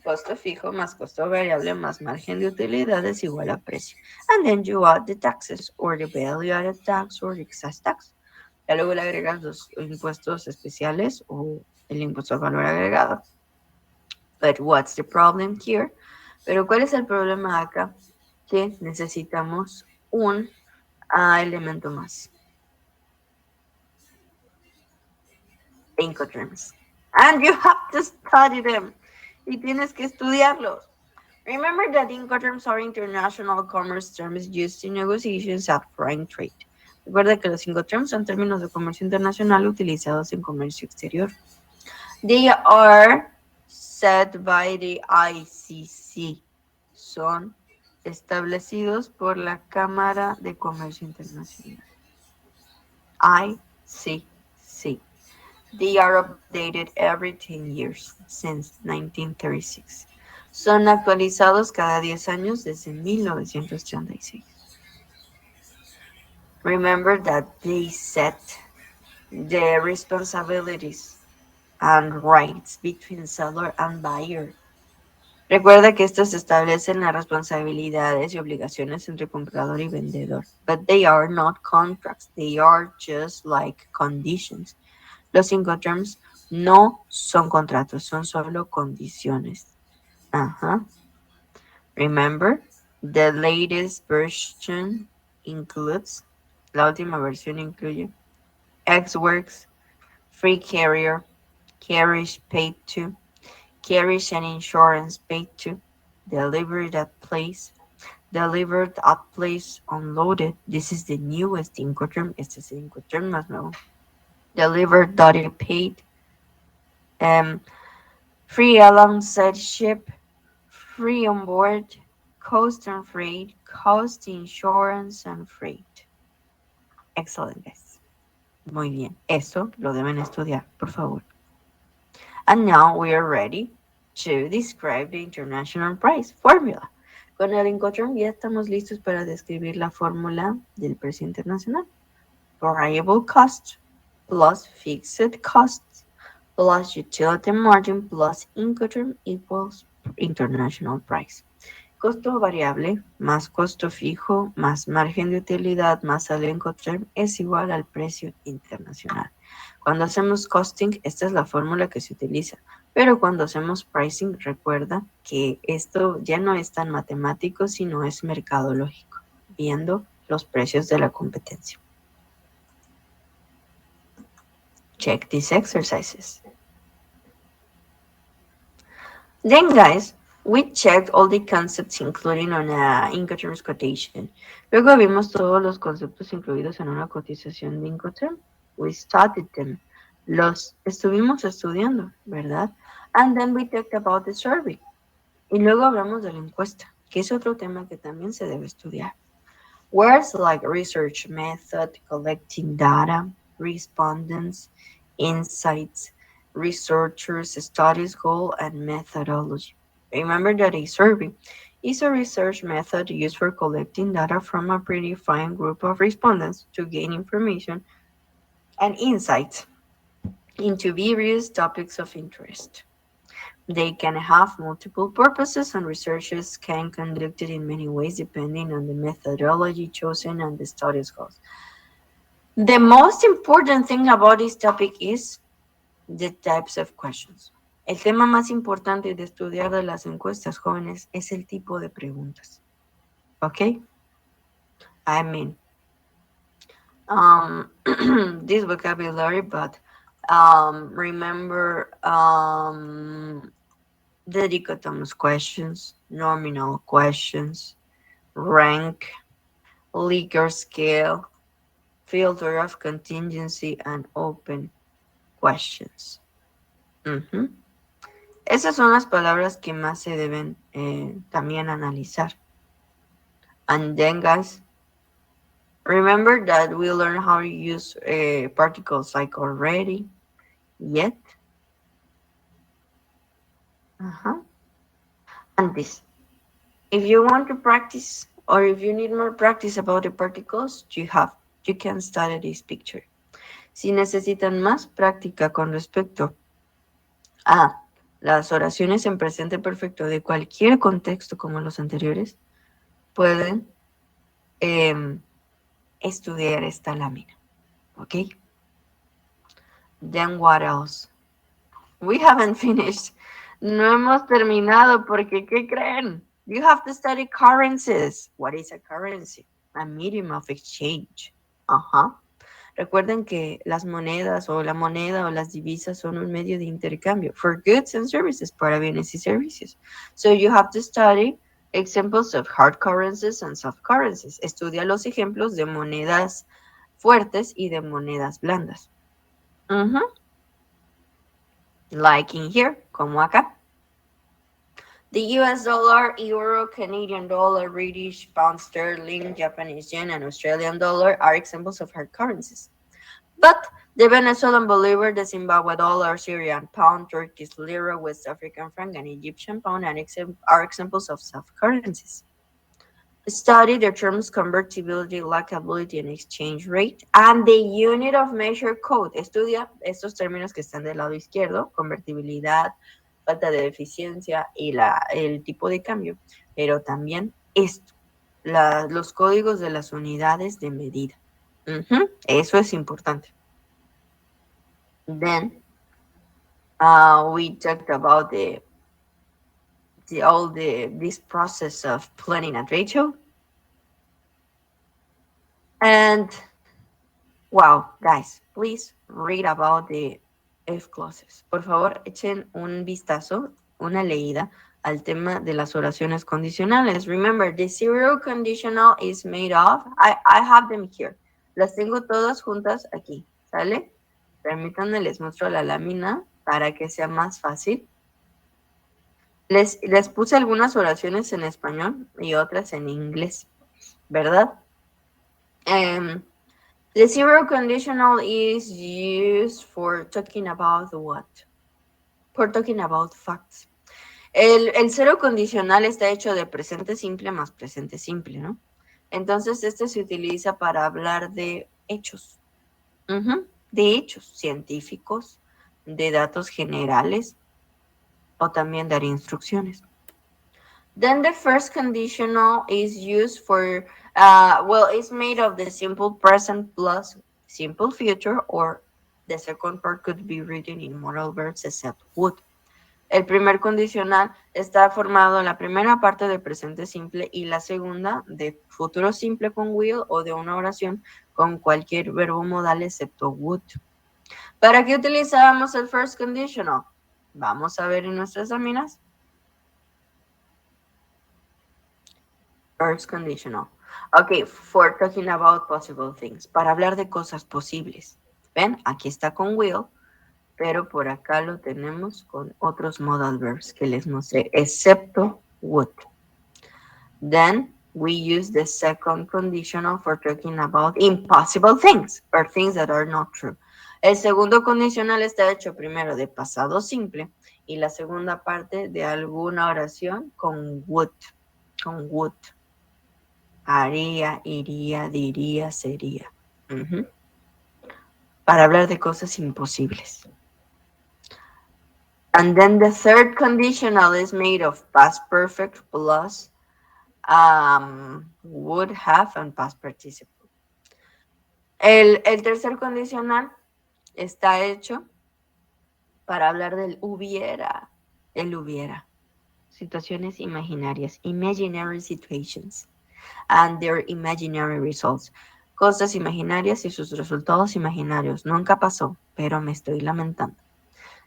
Costo fijo más costo variable más margen de utilidad es igual a precio. And then you add the taxes or the value added tax or the excise tax. Ya luego le agregas los impuestos especiales o el impuesto al valor agregado. But what's the problem here? Pero ¿cuál es el problema acá? Que necesitamos un elemento más. Incoterms. And you have to study them. Y tienes que estudiarlos. Remember that Incoterms are international commerce terms used in negotiations at foreign trade. Recuerda que los Incoterms son términos de comercio internacional utilizados en comercio exterior. They are set by the ICC. Son establecidos por la Cámara de Comercio Internacional. ICC. They are updated every 10 years since 1936. Son actualizados cada 10 años desde 1936. Remember that they set the responsibilities and rights between seller and buyer. Recuerda que estos establecen las responsabilidades y obligaciones entre comprador y vendedor. But they are not contracts. They are just like conditions. Los Incoterms no son contratos, son solo condiciones. Remember, the latest version includes, la última versión incluye, X-Works, Free Carrier, Carriage Paid To, Carriage and Insurance Paid To, Delivered at Place, Delivered at Place Unloaded. This is the newest Incoterm. Este es el Incoterm más nuevo. Delivered Dotted Paid, free alongside ship, free on board, cost and freight, cost, insurance and freight. Excellent, guys. Muy bien. Eso lo deben estudiar, por favor. And now we are ready to describe the international price formula. Con el Incoterm ya estamos listos para describir la fórmula del precio internacional. Variable cost plus fixed costs plus utility margin plus Incoterm equals international price. Costo variable más costo fijo más margen de utilidad más el Incoterm es igual al precio internacional. Cuando hacemos costing, esta es la fórmula que se utiliza. Pero cuando hacemos pricing, recuerda que esto ya no es tan matemático, sino es mercadológico, viendo los precios de la competencia. Check these exercises. Then, guys, we checked all the concepts included on a Incoterms quotation. Luego vimos todos los conceptos incluidos en una cotización de Incoterm. We studied them. Los estuvimos estudiando, ¿verdad? And then we talked about the survey. Y luego hablamos de la encuesta, que es otro tema que también se debe estudiar. Words like research method, collecting data, respondents, insights, researchers, studies goal, and methodology. Remember that a survey is a research method used for collecting data from a predefined group of respondents to gain information and insights into various topics of interest. They can have multiple purposes, and researchers can conduct it in many ways depending on the methodology chosen and the study's goals. The most important thing about this topic is the types of questions. El tema más importante de estudiar de las encuestas jóvenes es el tipo de preguntas. ¿Ok? I mean, this vocabulary, but remember the dichotomous questions, nominal questions, rank, Likert scale, filter of contingency, and open questions. Esas son las palabras que más se deben también analizar. And then, guys, remember that we learned how to use particles like already, yet, and this. If you want to practice or if you need more practice about the particles, you can study this picture. Si necesitan más práctica con respecto a Las oraciones en presente perfecto de cualquier contexto como los anteriores pueden estudiar esta lámina. ¿Ok? Then what else? We haven't finished. No hemos terminado porque, ¿qué creen? You have to study currencies. What is a currency? A medium of exchange. Ajá. Recuerden que las monedas o la moneda o las divisas son un medio de intercambio for goods and services, para bienes y servicios. So you have to study examples of hard currencies and soft currencies. Estudia los ejemplos de monedas fuertes y de monedas blandas. Like in here, como acá. The US dollar, euro, Canadian dollar, British pound sterling, Japanese yen, and Australian dollar are examples of hard currencies. But the Venezuelan bolivar, the Zimbabwe dollar, Syrian pound, Turkish lira, West African franc, and Egyptian pound are examples of soft currencies. Study the terms convertibility, lockability, and exchange rate, and the unit of measure code. Estudia estos términos que están del lado izquierdo, convertibilidad, falta de eficiencia y el tipo de cambio, pero también esto, los códigos de las unidades de medida. Eso es importante. Then we talked about this process of planning a trade show. And wow, guys, please read about the if clauses. Por favor, echen un vistazo, una leída al tema de las oraciones condicionales. Remember, the zero conditional is made of, I have them here. Las tengo todas juntas aquí, ¿sale? Permítanme, les muestro la lámina para que sea más fácil. Les puse algunas oraciones en español y otras en inglés, ¿verdad? The zero conditional is used for talking about what? For talking about facts. El cero condicional está hecho de presente simple más presente simple, ¿no? Entonces, este se utiliza para hablar de hechos. De hechos científicos, de datos generales, o también dar instrucciones. Then the first conditional is used for, it's made of the simple present plus simple future, or the second part could be written in modal verbs except would. El primer condicional está formado en la primera parte de presente simple y la segunda de futuro simple con will o de una oración con cualquier verbo modal excepto would. ¿Para qué utilizábamos el first conditional? Vamos a ver en nuestras láminas. First conditional. Ok, for talking about possible things. Para hablar de cosas posibles. ¿Ven? Aquí está con will, pero por acá lo tenemos con otros modal verbs que les mostré, excepto would. Then we use the second conditional for talking about impossible things or things that are not true. El segundo condicional está hecho primero de pasado simple y la segunda parte de alguna oración con would. Con would. Haría, iría, diría, sería. Para hablar de cosas imposibles. And then the third conditional is made of past perfect plus would have and past participle. El tercer condicional está hecho para hablar del hubiera. El hubiera. Situaciones imaginarias. Imaginary situations. And their imaginary results. Cosas imaginarias y sus resultados imaginarios. Nunca pasó, pero me estoy lamentando.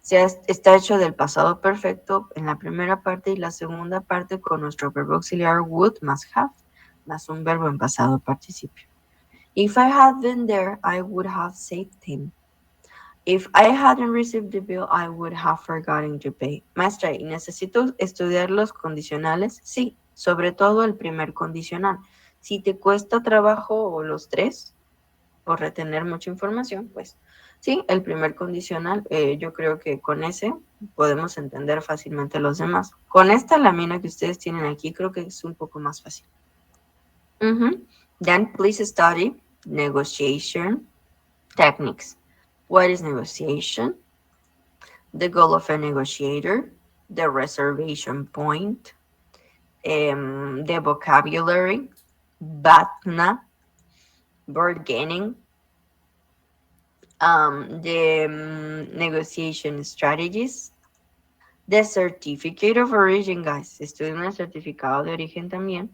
Está hecho del pasado perfecto en la primera parte y la segunda parte con nuestro verbo auxiliar would más have, más un verbo en pasado participio. If I had been there, I would have saved him. If I hadn't received the bill, I would have forgotten to pay. Maestra, ¿y necesito estudiar los condicionales? Sí, sobre todo el primer condicional. Si te cuesta trabajo o los tres, o retener mucha información, pues sí, el primer condicional, yo creo que con ese podemos entender fácilmente los demás. Con esta lámina que ustedes tienen aquí, creo que es un poco más fácil. Then please study negotiation techniques. What is negotiation? The goal of a negotiator. the reservation point, the vocabulary, BATNA, bargaining, the negotiation strategies, the certificate of origin, guys. Estudien el certificado de origen también.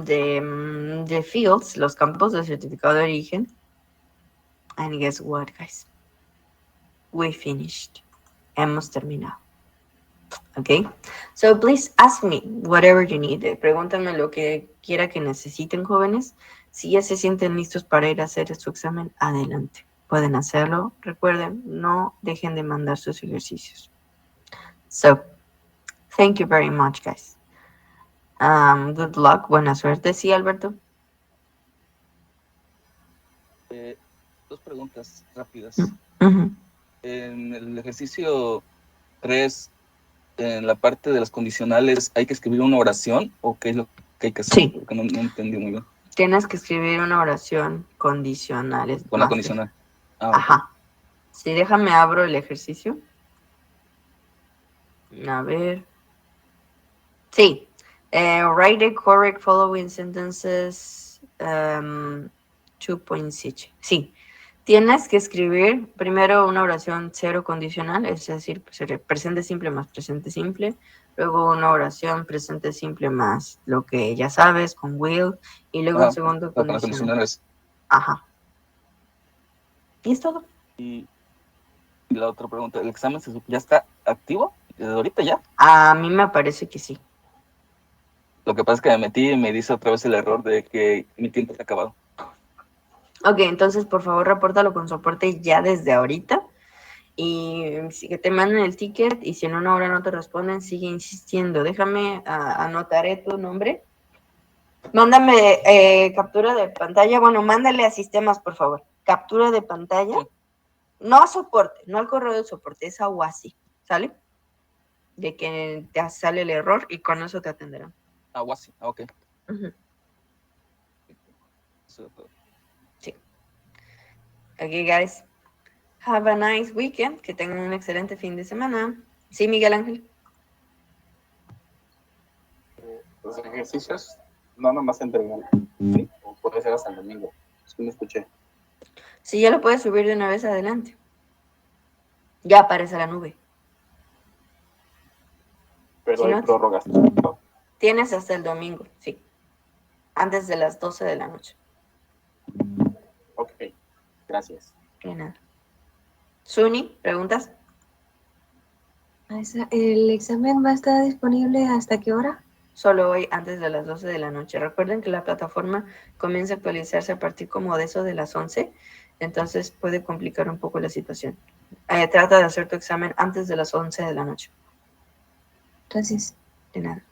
The fields, los campos del certificado de origen. And guess what, guys? We finished. Hemos terminado. Okay, so please ask me whatever you need. Pregúntame lo que quiera que necesiten, jóvenes. Si ya se sienten listos para ir a hacer su examen, adelante. Pueden hacerlo. Recuerden, no dejen de mandar sus ejercicios. So, thank you very much, guys. Good luck. Buena suerte. Sí, Alberto. Dos preguntas rápidas. Uh-huh. En el ejercicio 3, en la parte de las condicionales, ¿hay que escribir una oración o qué es lo que hay que hacer? Sí. Porque no entendí muy bien. Tienes que escribir una oración condicional. Con la condicional. Ajá. Sí, déjame abro el ejercicio. A ver. Sí. Write the correct following sentences 2.6. Sí. Tienes que escribir primero una oración cero condicional, es decir, presente simple más presente simple. Luego una oración presente simple más lo que ya sabes con will. Y luego un segundo con las condicionales. Ajá. Y es todo. Y la otra pregunta, ¿el examen ya está activo? ¿Desde ahorita ya? A mí me parece que sí. Lo que pasa es que me metí y me dice otra vez el error de que mi tiempo está acabado. Ok, entonces por favor repórtalo con soporte ya desde ahorita. Y si que te manden el ticket y si en una hora no te responden, sigue insistiendo. Déjame, anotaré tu nombre. Mándame captura de pantalla. Bueno, mándale a sistemas, por favor. Captura de pantalla. Sí. No a soporte, no al correo de soporte, es a WASI, ¿sale? De que te sale el error y con eso te atenderán. A WASI, ok. Uh-huh. Sí. Ok, guys. Have a nice weekend. Que tengan un excelente fin de semana. Sí, Miguel Ángel. Los ejercicios no nomás entregan, ¿sí? O puede ser hasta el domingo. Es que no escuché. Sí, ya lo puedes subir de una vez adelante. Ya aparece la nube. Pero si hay no, prórrogas. Tienes hasta el domingo, sí. Antes de las 12 de la noche. Ok, gracias. De nada. Suni, ¿preguntas? ¿El examen va a estar disponible hasta qué hora? Solo hoy antes de las 12 de la noche. Recuerden que la plataforma comienza a actualizarse a partir como de eso de las 11, entonces puede complicar un poco la situación. Trata de hacer tu examen antes de las 11 de la noche. Gracias. De nada.